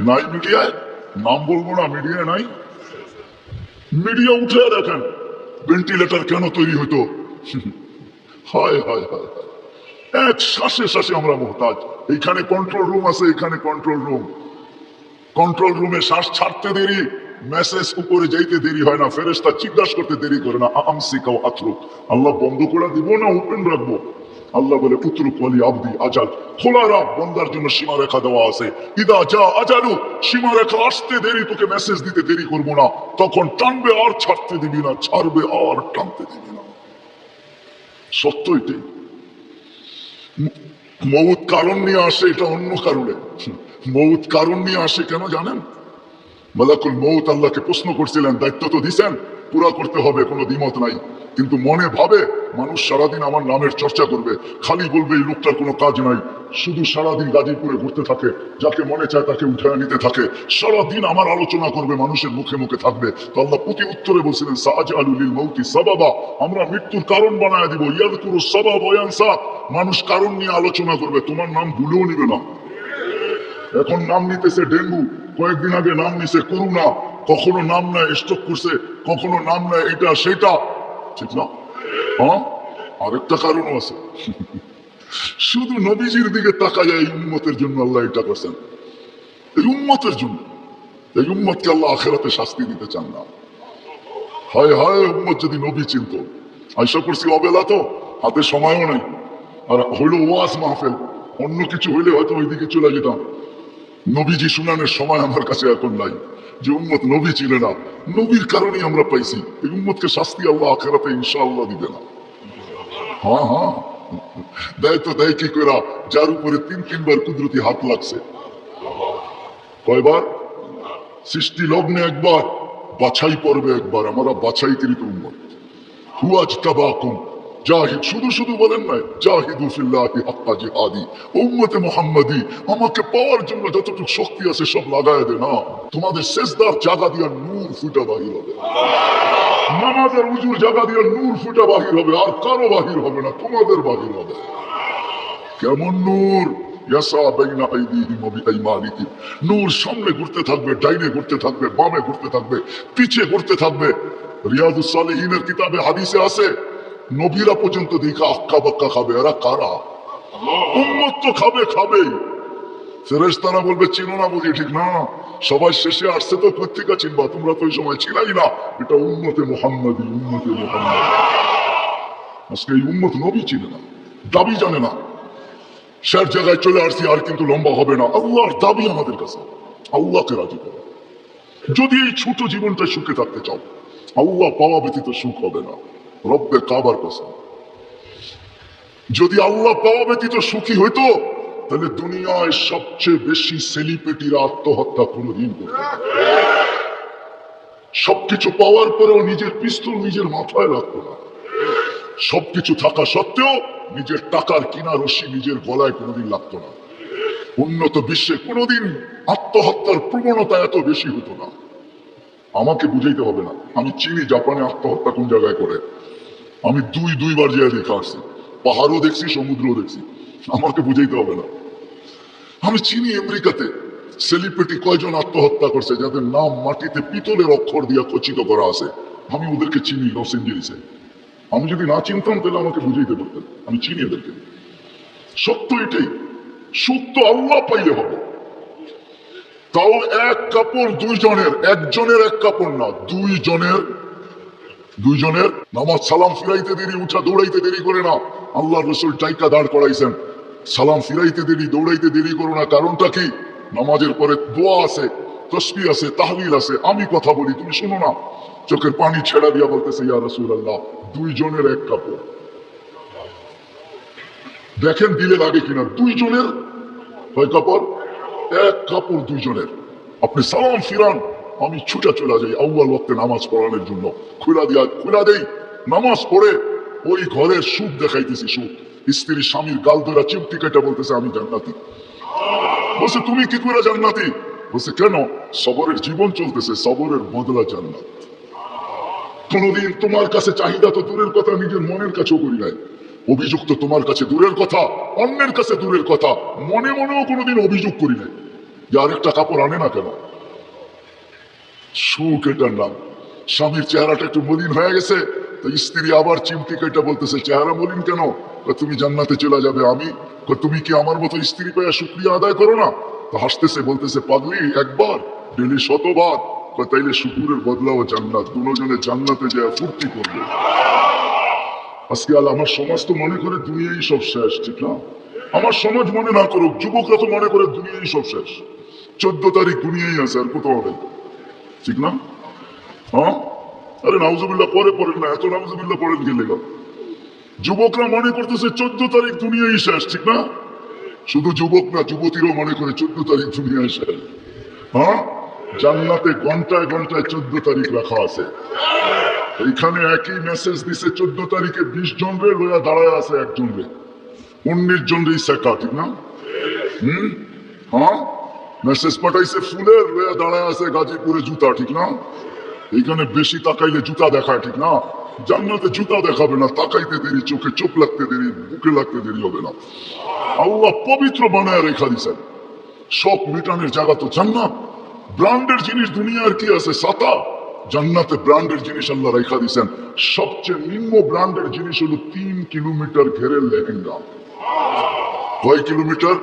নাই মিডিয়ায়, নাম বলবো না, মিডিয়ায় নাই। মিডিয়া উঠে দেখেন ভেন্টিলেটর কেন তৈরি হতো। হায় হায় হায় হায়, এক শ্বাসে শ্বাসে আমরা মোহতাজ। এইখানে কন্ট্রোল রুম আছে, এখানে কন্ট্রোল রুম, কন্ট্রোল রুমে শ্বাস ছাড়তে দেরি, মেসেজ উপরে যাইতে দেরি হয় না, ফেরেশতা জিজ্ঞাসা করতে দেরি করে না, আমসিকাও আতরুক, আল্লাহ বন্ধ করে দিব না ওপেন রাখবো? আল্লাহ বলে উতরুক ওয়ালি আবদি আজাল, খোলা রাখ, বন্দার জন্য সীমারেখা দেওয়া আছে। ইদা যা আজালু, সীমারেখা আসতে দেরি, তোকে মেসেজ দিতে দেরি করবো না, তখন টানবে আর ছাড়তে দিবি না, ছাড়বে আর টানতে দিবি না। সত্য এটাই। মৌত কারণ নিয়ে আসে, এটা অন্য কারণে। মৌত কারণ নিয়ে আসে কেন জানেন? মালাকুল মৌত আল্লাহকে প্রশ্ন করছিলেন, দায়িত্ব তো দিছেন, পুরা করতে হবে, কোনো দ্বিমত নাই, কিন্তু মনে ভাবে মানুষ সারাদিন আমার নামের চর্চা করবে, খালি বলবে এই লোকটার কোনো কাজ নাই, শুধু সারাদিন গাজীপুরে ঘুরতে থাকে, যাকে মনে চায় তাকে উঠায় নিতে থাকে, সারাদিন আমার আলোচনা করবে, মানুষের মুখে মুখে থাকবে। তো আল্লাহ প্রতি উত্তরে বলছিলেন, সাআজআলু লিল মাউতি সাবাবা, আমরা মৃত্যুর কারণ বানায় দিব, ইয়াযকুরু সাবাব ওয়া ইয়ানসা, মানুষ কারণ নিয়ে আলোচনা করবে, তোমার নাম ভুলেও নিবে না। এখন নাম নিতেছে ডেঙ্গু, কয়েকদিন আগে নাম নিছে করোনা, কখনো নাম নেয় স্ট্রোক করছে, কখনো নাম নেয় এটা সেটা, ঠিক না? হ্যাঁ, আরেকটা কারণও আছে, শুধু নবীজির দিকে তাকা যায়, এই উম্মতের জন্য আল্লাহ এটা করছেন, এই উম্মতের জন্য। এই উম্মতকে আল্লাহ আখেরাতে শাস্তি দিতে চান না। হায় হায়, উম্মত যদি নবী চিনত। আশা করছি অবেলা তো, হাতে সময়ও নাই, আর হইলো ওয়াজ মাহফিল, অন্য কিছু হইলে হয়তো ওইদিকে চলে যেতাম। নবীজি শুনানোর সময় আমার কাছে এখন নাই, যে উম্মত নবী ছিল না, নবীর কারণেই আমরা পাইছি। এই উম্মতকে শাস্তি আল্লাহ আখেরাতে ইনশাআল্লাহ দিবে না। হ্যাঁ হ্যাঁ, দেয় তো দেয় কি করে, যার উপরে 3-3 বার কুদরতি হাত লাগছে। কয়বার? সৃষ্টি লগ্নে একবার, বাছাই পর্বে একবার, আমরা বাছাইকৃত উম্মত। হুয়াজতাবাকুম, জাহিদ, শুধু শুধু বলেন নাই, জাহিদু ফিল্লাহি হাক্কা জিহাদি, উম্মতে মুহাম্মাদি, আমাকে পাওয়ার জন্য যতটুকু শক্তি আছে সব লাগায় দে না। তোমাদের সেজদার জায়গা দিয়া নূর ফুটা বাহির হবে, নামাজের উজুর জায়গা দিয়া নূর ফুটা বাহির হবে, আর কারো বাহির হবে না, তোমাদের বাহির হবে। কেমন নূর? ইয়াসা বাইনা আইদিহিম ওয়া বিআইমানিহিম, নূর সামনে ঘুরতে থাকবে, ডাইনে ঘুরতে থাকবে, বামে ঘুরতে থাকবে, পিছে ঘুরতে থাকবে। রিয়াদুস সালিহিনের কিতাবে হাদিসে আছে, নবীরা পর্যন্ত দেখা আক্কা বাক্কা খাবে। এরা কারা? উম্মত তো খাবে, খাবেই। ফেরেশতারা বলবে চিনো না বুঝি, ঠিক না? সবাই শেষে আসছে তো পত্রিকা চিনবা, তোমরা তো ওই সময় ছিলাই না। এটা উম্মতে মুহাম্মাদি, উম্মতে মুহাম্মাদি। আজকে এই উম্মত নবী চিনে না, দাবি জানে না। শেষ জায়গায় চলে আসছি, আর কিন্তু লম্বা হবে না। আল্লাহর দাবি আমাদের কাছে, আল্লাহকে রাজি করো। যদি এই ছোট জীবনটা সুখে থাকতে চাও, আল্লাহ পাওয়া ব্যতীত সুখ হবে না। রব্বে কাবার কসম, যদি আল্লাহ পাওয়া ব্যতীত সুখী হইতো, তাহলে দুনিয়ায় সবচেয়ে বেশি সেলিব্রিটিরা আত্মহত্যা কোনোদিন করত। সবকিছু পাওয়ার পরেও নিজের পিস্তল নিজের মাথায় রাখতো না। সবকিছু থাকা সত্ত্বেও নিজের টাকার কিনা রশি নিজের গলায় কোনোদিন লাগতো না। উন্নত বিশ্বে কোনোদিন আত্মহত্যার প্রবণতা এত বেশি হতো না। আমাকে বুঝাইতে হবে না, আমি চিনি জাপানে আত্মহত্যা কোন জায়গায় করে। আমি দুইবার যেয়ে দেখে আসছি, পাহাড়ও দেখছি, সমুদ্রও দেখছি। আমাকে বুঝাইতে হবে না। আমি চিনি আমেরিকাতে সেলিব্রিটি কয়জন আত্মহত্যা করছে যাদের নাম মাটিতে পিতলের অক্ষর দিয়া খচিত করা আছে। আমি ওদেরকে চিনি লস এঞ্জেলিসে। আমি যদি না চিনতাম তাহলে আমাকে বুঝাইতে পারতেন। আমি চিনি এদেরকে। সত্য এটাই, সত্য আল্লাহ পাইলে হবে। তাও এক কাপড় দুইজনের, একজনের এক কাপড় না, দুইজনের নামাজ সালাম ফিরাইতে দেরি, উঠা দৌড়াইতে দেরি করে না। আল্লাহ রসুল টাইকা দাঁড় করাইছেন, সালাম ফিরাইতে দেরি, দৌড়াইতে দেরি করো না। কারণটা কি? নামাজের পরে দোয়া আছে, তসবিহ আছে, তাহলিল আছে। আমি কথা বলি, তুমি শোনো না। চোখের পানি ছেড়া দিয়া বলতেছে, ইয়া রাসূলুল্লাহ, দুইজনের এক কাপড়। দেখেন দিলে লাগে কিনা। দুইজনের কয় কাপড়? এক কাপড় দুইজনের। আপনি সালাম ফিরান, আমি ছুটা চলে যাই আউয়াল ওয়াক্তে নামাজ পড়ানোর জন্য। খুলা দেই, নামাজ পড়ে ওই ঘরের সুখ দেখাইতেছি। সুখ, স্ত্রী স্বামীর গাল ধরা চিমটি কেটে বলতেছে আমি জান্নাতি। বলছে তুমি কি করে জান্নাতি? বলছে কেন? সবরের জীবন চলতেছে, সবরের বদলা জান্নাত। কোনদিন তোমার কাছে চাহিদা তো দূরের কথা, নিজের মনের কাছেও করি নাই। অভিযোগ তো তোমার কাছে দূরের কথা, অন্যের কাছে দূরের কথা, মনে মনেও কোনোদিন অভিযোগ করি নাই যে আরেকটা কাপড় আনে না কেন। সুখ এটার নাম। স্বামীর চেহারাটা একটু মলিন হয়ে গেছে, তো স্ত্রী আবার চিমটি কেটে বলতেছে চেহারা মলিন কেন? তুমি জান্নাতে চলে যাবে। আমি তুমি কি আমার মতো স্ত্রী পেয়ে শুকরিয়া আদায় করো না? তো হাসতেছে, বলতেছে পাগলি, একবার ডেলি 100 বার। তাইলে শুকুরের বদলাও জান্নাত। দুজনে জান্নাতে যায় ফুর্তি করবে। আজকে আমার সমাজ তো মনে করে দুনিয়াই সব শেষ, ঠিক না? আমার সমাজ মনে না করুক, যুবকরা তো মনে করে দুনিয়াই সব শেষ। 14 তারিখ দুনিয়াই আছে, আর কোথাও নেই, ঠিক না? হ্যাঁ, আরে নাউজুবিল্লাহ পড়েন না, এত নাউজুবিল্লাহ পড়েন গেলে। যুবকরা মনে করতেছে 14 তারিখ দুনিয়াই শেষ, ঠিক না? শুধু যুবক না, যুবতীরাও মনে করে 14 তারিখ দুনিয়ায় শেষ। হ্যাঁ, জান্নাতে ঘন্টায় ঘন্টায় 14 তারিখ রাখা আছে। এইখানে একই মেসেজ দিছে 14 তারিখে 20 জন রে লইয়া দাঁড়ায় আছে, একজন রে 19 জন রে শেখা, ঠিক না? হ্যাঁ, মেসেজ পাঠাইছে ফুলের, লইয়া দাঁড়ায় আছে গাজীপুরে জুতা, ঠিক না? এইখানে বেশি তাকাইলে জুতা দেখায়, ঠিক না? জান্নাতে জুতা দেখাবে না, তাকাইতে দেরি, চোখে চোখ লাগতে দেরি, বুকে লাগতে দেরি হবে না। আল্লাহ পবিত্র বানায় রেখা দিছেন। সব মিটানের জায়গা তো জান্নাত। ব্র্যান্ডের জিনিস দুনিয়ার কি আছে? ছাতা। জান্নাতে ব্র্যান্ডের জিনিস আল্লাহ রেখা দিছেন। সবচেয়ে নিম্ন ব্র্যান্ডের জিনিস হলো 3 কিলোমিটার ঘেরের লেহেঙ্গা। কয় কিলোমিটার?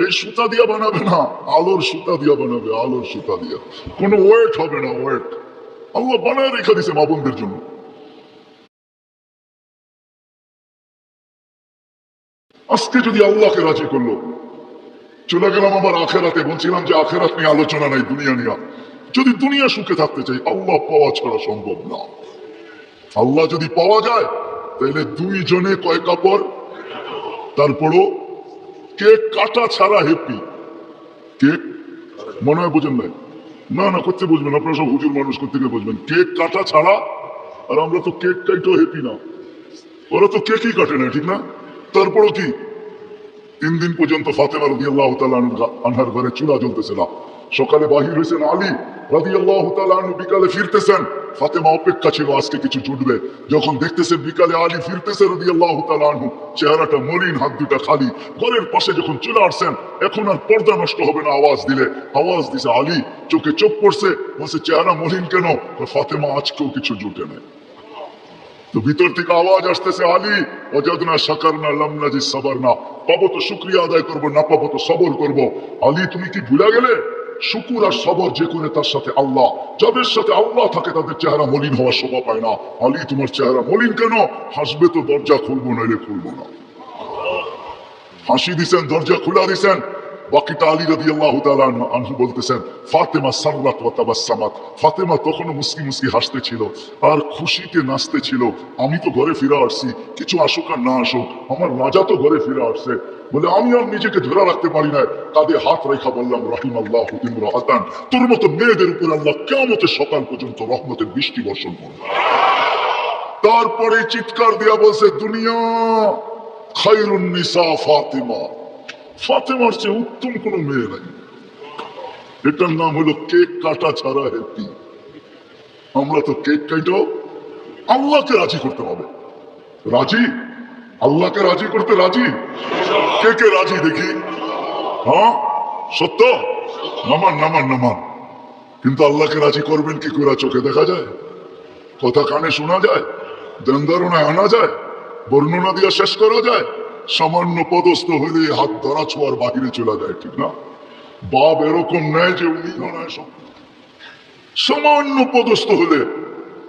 এই সুতা দিয়া বানাবে না, আলোর সুতা দিয়া বানাবে, আলোর সুতা দিয়া। কোনো ওয়েট হবে না, ওয়েট। আল্লাহ বানায় রেখা দিছে মা বোনদের জন্য। আজকে যদি আল্লাহকে রাজি করলো, চলে গেলাম আবার আখেরাতে। বলছিলাম যে আখেরাত নিয়ে আলোচনা নাই, দুনিয়া নিয়ে। যদি দুনিয়া সুখে থাকতে চাই, আল্লাহ পাওয়া ছাড়া সম্ভব না। আল্লাহ যদি পাওয়া যায়, তাহলে দুইজনে কয় কাপড়? তারপরও কেক কাটা ছাড়া হ্যাপি। কেক মনে হয় বুঝেন নাই? না না, করতে বুঝবেন, আপনারা সব হুজুর মানুষ, করতে গিয়ে বুঝবেন। কেক কাটা ছাড়া আর আমরা তো কেক কাইটেও হ্যাপি না, ওরা তো কেকই কাটে না, ঠিক না? তারপরও কি 3 দিন পর্যন্ত ফাতেমা রাদিয়াল্লাহু তাআলা আনহার ঘরে চুলা জ্বলতেছে না। সকালে বাহির হয়েছেন আলী রাদিয়াল্লাহু তাআলা আনহু, বিকালে ফিরতেছেন। ফাতেমা অপেক্ষা ছিল আজকে কিছু জুটবে। যখন দেখতেছে বিকালে আলী ফিরতেছে রাদিয়াল্লাহু তাআলা আনহু, চেহারাটা মলিন, হাত দুটা খালি, ঘরের পাশে যখন চলে আসছেন, এখন আর পর্দা নষ্ট হবে না আওয়াজ দিলে। আওয়াজ দিছে আলী, চোখে চোখ পড়ছে, বলছে চেহারা মলিন কেন? ফাতেমা আজকেও কিছু জুটে নেই। তো ভিতর থেকে আওয়াজ আসতেছে আলী ওয়াজাদনা শাকারনা লাম নাজিদ সাবারনা, পাবো তো শুকরিয়া আদায় করবো, না পাবো তো সবর করবো। আলী তুমি কি ভুলে গেলে শুকুর আর সবর যে করে তার সাথে আল্লাহ, যাদের সাথে আল্লাহ থাকে তাদের চেহারা মলিন হওয়ার শোভা পায় না। আলী তোমার চেহারা মলিন কেন? হাসবে তো দরজা খুলবো, নইলে খুলবো না। হাসি দিছেন, দরজা খুলা দিছেন। বাকিটা আলী রাদিয়াল্লাহু তাআলা আনহু বলতেছেন ফাতেমা সাররাত ওয়া তাবাসসামাত, ফাতেমা তখনও মুস্কি মুস্কি হাসতেছিল আর খুশিতে নাচতেছিল। আমি তো ঘরে ফিরে আসছি, কিছু আসুক আর না আসুক, আমার রাজা তো ঘরে ফিরে আসছে। বলে আমি আর নিজেকে ধরে রাখতে পারি না, কাঁধে হাত রেখা বললাম রাহিমাল্লাহু ইমরাআতান, তোর মতো মেয়েদের উপর আল্লাহ কিয়ামতের সকাল পর্যন্ত রহমতের বৃষ্টি বর্ষণ করবে। তারপরে চিৎকার দিয়া বলছে দুনিয়া খায়রুন নিসা ফাতেমা, ফাতেমার চেয়ে উত্তম কোন মেয়ে নাই। এটার নাম হলো কেক কাটা ছাড়া হ্যাপি। আমরা তো কেক কাটাও আল্লাহকে রাজি করতে হবে। রাজি? আল্লাহকে রাজি করতে রাজি? কে কে রাজি দেখি? হ্যাঁ সত্য? নামান নামান নামান। কিন্তু আল্লাহকে রাজি করবেন কি করে? চোখে দেখা যায়, কথা কানে শোনা যায়, দেনদারণায় আনা যায়, বর্ণনা দিয়ে শেষ করা যায়? সামান্য পদস্থ হইলে হাত ধরা ছোঁয়ার বাহিরে চলে যায়, ঠিক না? বাপ এরকম নেয় যে উনি নয় সব। সামান্য পদস্থ হলে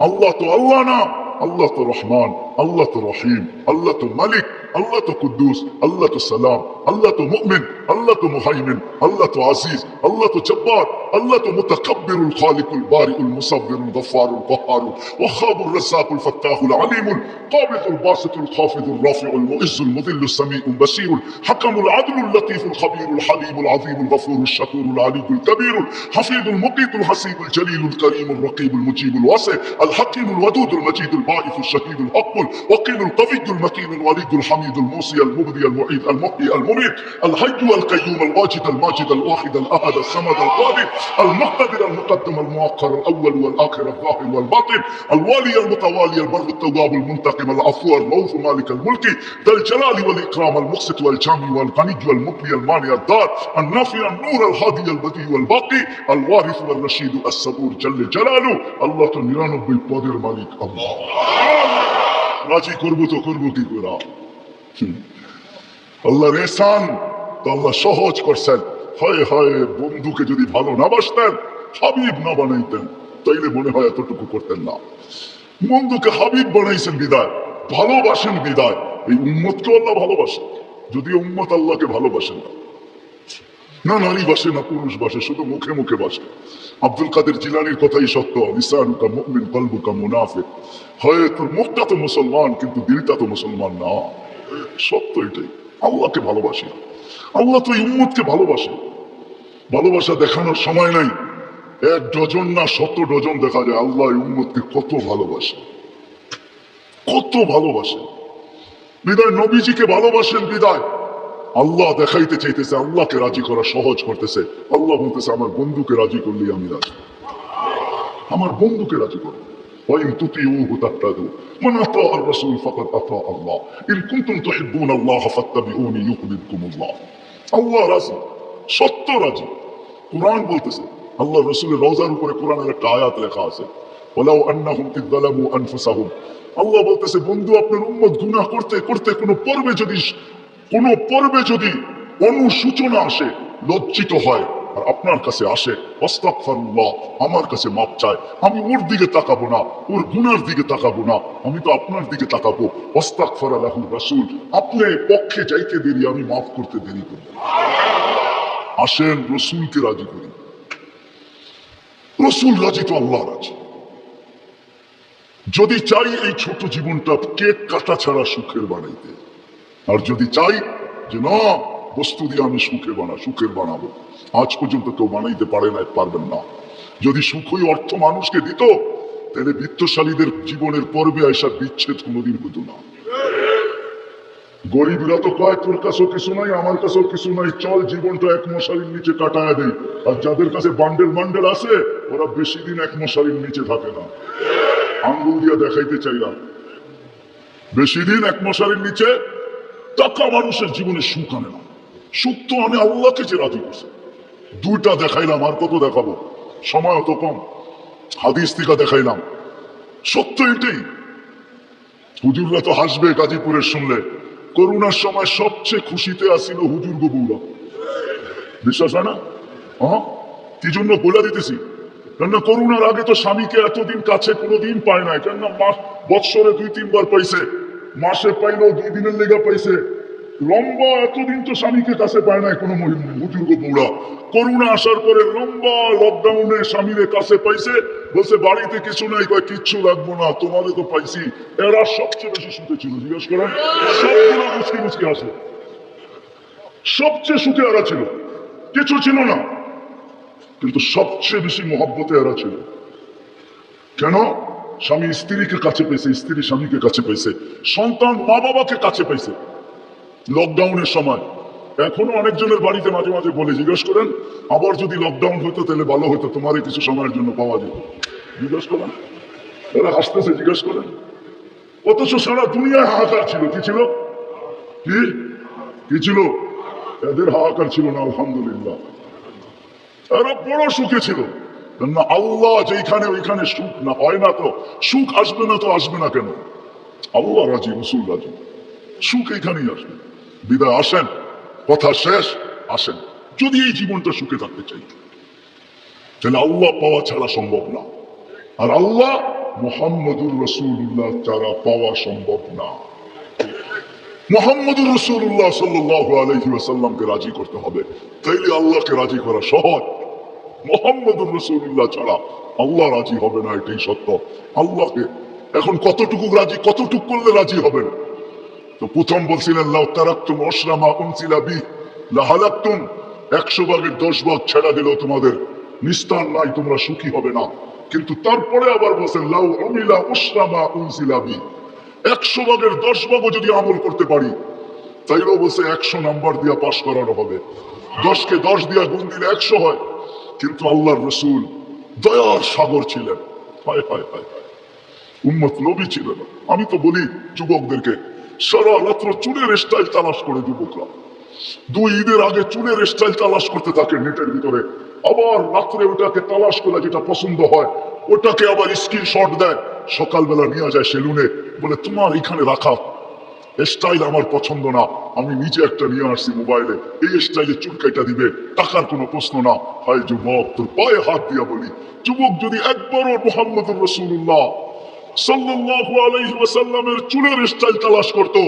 আল্লাহ তো আল্লাহ না, আল্লাহ তো রহমান, আল্লাহ তো রহিম, আল্লাহ তো মালিক, আল্লাহ তো কুদ্দুস, আল্লাহ তো সালাম, আল্লাহ তো মুমিন, আল্লাহ তো মুহাইমিন, আল্লাহ তো আজিজ, আল্লাহ তো জব্বার, আল্লাহ তো মুতাকাব্বিরুল খালিকুল বারিউল মুসাব্বিরুল গফফারুল কহ্হারুল ওয়াহ্হাবুর রাজ্জাকুল ফাত্তাহুল আলিমুল কাবিদুল বাসিতুল খাফিদুর রাফিউল মুইজ্জুল মুযিল্লুস সামিউল বাসীরুল হাকামুল আদলুল লতীফুল খাবীরুল হালিমুল আযীমুল গফুরুশ শাকুরুল আলিয়ুল কবীরুল হাফিজুল মুকিতুল হাসিবুল জলিলুল করিমুল রকিবুল মুজিবুল ওয়াসি আল হাকিমুল ওয়াদুদুল মজিদুল বাঈসুল শাহীদুল হকুল ওয়াকিলুল কবিয়ুল মকিনুল ওয়ালিদুল হামিদুল মুসি আল মুবদি আল মুঈদ আল মুহয়ি আল মুমীত আল হাইয়্যু আল কাইয়্যুম আল ওয়াজিদ আল মাজিদ আল ওয়াহিদ আল আহাদ আল সামাদ আল কাদির আল মুক্তাদির আল মুকদ্দম আল মুআক্খার আল আউয়াল ওয়াল আখির আল যাহির ওয়াল বাতিন আল ওয়ালি আল মুতাওয়ালি আল বরর আল তাওয়াব আল মুনতাকিম আল আফু আল রাউফ মালিক আল মুলকি দাল জালালি ওয়াল ইকরাম আল মুকসিত ওয়াল জামি ওয়াল গনি ওয়াল মুকলি আল মানি আল দার আল নাফি আল নূর আল হাদি আল বদি ওয়াল বাকি আল ওয়ারিস ওয়াল রশিদ আল সাবুর জাল্লে জালালু। আল্লাহ তো 99 পদের মালিক। আল্লাহ রাজি করবো তো করবো কি করে? আল্লাহর এহসান তো আল্লাহ সহজ করছেন। হয় হয় বন্ধুকে যদি ভালো না বাসতেন, হাবিব না বানাইতেন, তাইলে মনে হয় এতটুকু করতেন না। বন্ধুকে হাবিব বানাইছেন বিদায়, ভালোবাসেন বিদায়। এই উম্মতকে আল্লাহ ভালোবাসেন, যদিও উম্মত আল্লাহকে ভালোবাসেন না। না নারী বাসে না পুরুষ বাসে, শুধু মুখে মুখে বাসে। আব্দুল কাদের জিলানির কথাই সত্য, লিসানুকা মুমিন কলবুকা মুনাফিক। হয় তোর মুখটা তো মুসলমান কিন্তু দিলটা তো মুসলমান না। সত্য এটাই। আল্লাহকে ভালোবাসি, আল্লাহ তো এই উম্মতকে ভালোবাসে। ভালোবাসা দেখানোর সময় নাই, 1 ডজন না 100 ডজন দেখা যায় আল্লাহ এই উম্মতকে কত ভালোবাসে, কত ভালোবাসে। বিদায় নবীজিকে ভালোবাসেন বিদায় আল্লাহ দেখাইতে চাইতেছে, আল্লাহকে রাজি করা সহজ করতেছে। আল্লাহ বলতেছে আমার বন্ধুকে রাজি করলেই আমি রাজি, আমার বন্ধুকে রাজি করো। وإن تطيعوه تهتدوا من أطاع الرسول فقد أطاع الله إن كنتم تحبون الله فاتبعوني يحببكم الله। আল্লাহ রাজি, সত্য রাজি। কুরআন বলতেছে, আল্লাহ রাসূলের রওজার উপরে কোরআনের একটা আয়াত লেখা আছে, ওয়ালাউ আন্নাহুম ইয যালামু আনফুসাহুম। আল্লাহ বলতেছে বন্ধু আপনার উম্মত গুনাহ করতে করতে কোনো পর্বে যদি অনুসূচনা আসে, লজ্জিত হয় আর আপনার কাছে আসে, আস্তাগফিরুল্লাহ, আমার কাছে মাপ চায়, আমি ওর দিকে তাকাবো না, ওর গুনার দিকে তাকাবো না, আমি তো আপনার দিকে তাকাবো। আস্তাগফিরা লাহু রাসূল, আপনি পক্ষে যাইতে দেরি, আমি মাফ করতে দেরি করব। আসেন রসুলকে রাজি করি। রসুল রাজি তো আল্লাহ রাজি। যদি চাই এই ছোট জীবনটা কেক কাটা ছাড়া সুখের বানাইতে, আর যদি চাই যে না বস্তু দিয়ে আমি সুখের বানাবো, আজ পর্যন্ত কেউ বানাইতে পারে না, পারবেন না। যদি সুখই অর্থ মানুষকে দিত তাহলে বিত্তশালীদের জীবনের পর্বে আইসা বিচ্ছেদ কোনোদিন হতো না। গরিবরা তো কয় তোর কাছেও কিছু নাই, আমার কাছেও কিছু নাই, চল জীবনটা এক মশারির নিচে কাটায় দেই। আর যাদের কাছে বান্ডেল বান্ডেল আছে ওরা বেশি দিন এক মশারির নিচে থাকে না। আঙ্গুল দিয়ে দেখাইতে চাইলাম, বেশি দিন এক মশারির নিচে টাকা মানুষের জীবনে সুখ আনে না। সুখ তো আমি আল্লাহকে যে রাজি করছে। দুইটা দেখাইলাম, আর কত দেখাবো, সময় অত কম। হাদিস থেকে দেখাইলাম, সত্য এটাই। হুজুররা তো হাসবে গাজীপুরের শুনলে। করোনার সময় সবচেয়ে খুশিতে আসছিল হুজুর গবুরা, বিশ্বাস হয় না? হ্যাঁ, কি জন্য বলে দিতেছি, কেননা করোনার আগে তো স্বামীকে এতদিন কাছে কোনোদিন পায় নাই। কেননা বৎসরে 2-3 বার পাইছে, মাসে পাইলো 2 দিনের লেগা পাইছে। লম্বা এতদিন তো স্বামীকে কাছে পায় নাই কোনো হুজুর গবুরা। করোনা আসার পরে লম্বা লকডাউনে স্বামীরে কাছে পাইছে, বলছে বাড়িতে কিছু নাই, কয় কিচ্ছু লাগবো না, তোমাদের তো পাইছি। এরা সবচেয়ে বেশি সুখে ছিল, জিজ্ঞেস করেন। সবগুলো মুচকি মুচকি আসে, সবচেয়ে সুখে এরা ছিল, কিছু ছিল না, কিন্তু সবচেয়ে বেশি মহব্বতে এরা ছিল। কেন? স্বামী স্ত্রীকে কাছে পেয়েছে, স্ত্রী স্বামীকে কাছে পেয়েছে, সন্তান মা বাবাকে কাছে পেয়েছে লকডাউনের সময়। এখনো অনেকজনের বাড়িতে মাঝে মাঝে বলে, জিজ্ঞেস করেন আবার যদি লকডাউন হইতো তাহলে ভালো হতো, তোমারই কিছু সময়ের জন্য পাওয়া যেত। জিজ্ঞেস করেন, এরা হাসতেছে, জিজ্ঞেস করেন। অথচ সারা দুনিয়ায় হাহাকার ছিল। কি ছিল? কি ছিল? এদের হাহাকার ছিল না, আলহামদুলিল্লাহ। এরা বড় সুখে ছিল। না, আল্লাহ যেখানে ওইখানে সুখ না হয় না, তো সুখ আসবে না, তো আসবে না কেন? আল্লাহ রাজি, রসুল রাজি, সুখ এইখানেই আসবে। বিদায় আসেন, কথা শেষ, আসেন। যদি এই জীবনটা সুখে থাকতে চাই তাহলে আল্লাহ পাওয়া ছাড়া সম্ভব না। আর আল্লাহ মুহাম্মদুর রাসূলুল্লাহ ছাড়া পাওয়া সম্ভব না। মুহাম্মদুর রাসূলুল্লাহ সাল্লাল্লাহু আলাইহি ওয়াসাল্লামকে রাজি করতে হবে, তাইলে আল্লাহকে রাজি করা সহজ। মুহাম্মদুর রাসূলুল্লাহ ছাড়া আল্লাহ রাজি হবে না, এটাই সত্য। আল্লাহকে এখন কতটুকু রাজি, কতটুকু করলে রাজি হবেন? তো প্রথম বলছিলেন লাউ তারাকতুম উশরা মা উনজিলা বি লাহালাকতুম, 100 ভাগের 10 ভাগ ছেড়া দিলেও তোমাদের নিস্তার নাই, তোমরা সুখী হবে না। কিন্তু তারপরে আবার বলছেন লাউ উমিলা উশরা মা উনজিলা বি, 100 ভাগের 10 ভাগও যদি আমল করতে পারি তাইলেও বলছে 100 নাম্বার দিয়া পাশ করানো হবে। 10কে 10 দিয়া গুণ দিলে 100 হয়। কিন্তু আল্লাহর রসুল দয়ার সাগর ছিলেন। হায় হায় হায় হায়, উম্মত নবী ছিলেন। আমি তো বলি যুবকদেরকে, সারা রাত্র চুলের স্টাইল তালাশ করে যুবকরা 2 ঈদের আগে চুলের স্টাইল তালাশ করতে থাকে নেটের ভিতরে, আবার রাত্রে ওটাকে তালাশ করে যেটা পছন্দ হয় ওটাকে আবার স্ক্রিনশট দেয়, সকালবেলা নিয়ে যায় সেলুনে, বলে তোমার এখানে রাখা স্টাইল আমার পছন্দ না, আমি নিজে একটা নিয়ে আসছি মোবাইলে, এই স্টাইলে চুল কাটা দিবে, টাকার কোনো প্রশ্ন না। হায় যুবক, তোর পায়ে হাত দিয়া বলি, যুবক যদি একবারও মুহাম্মদুর রাসূলুল্লাহ সাল্লাল্লাহু আলাইহি ওয়াসাল্লামের চুলের স্টাইল তালাশ করতো,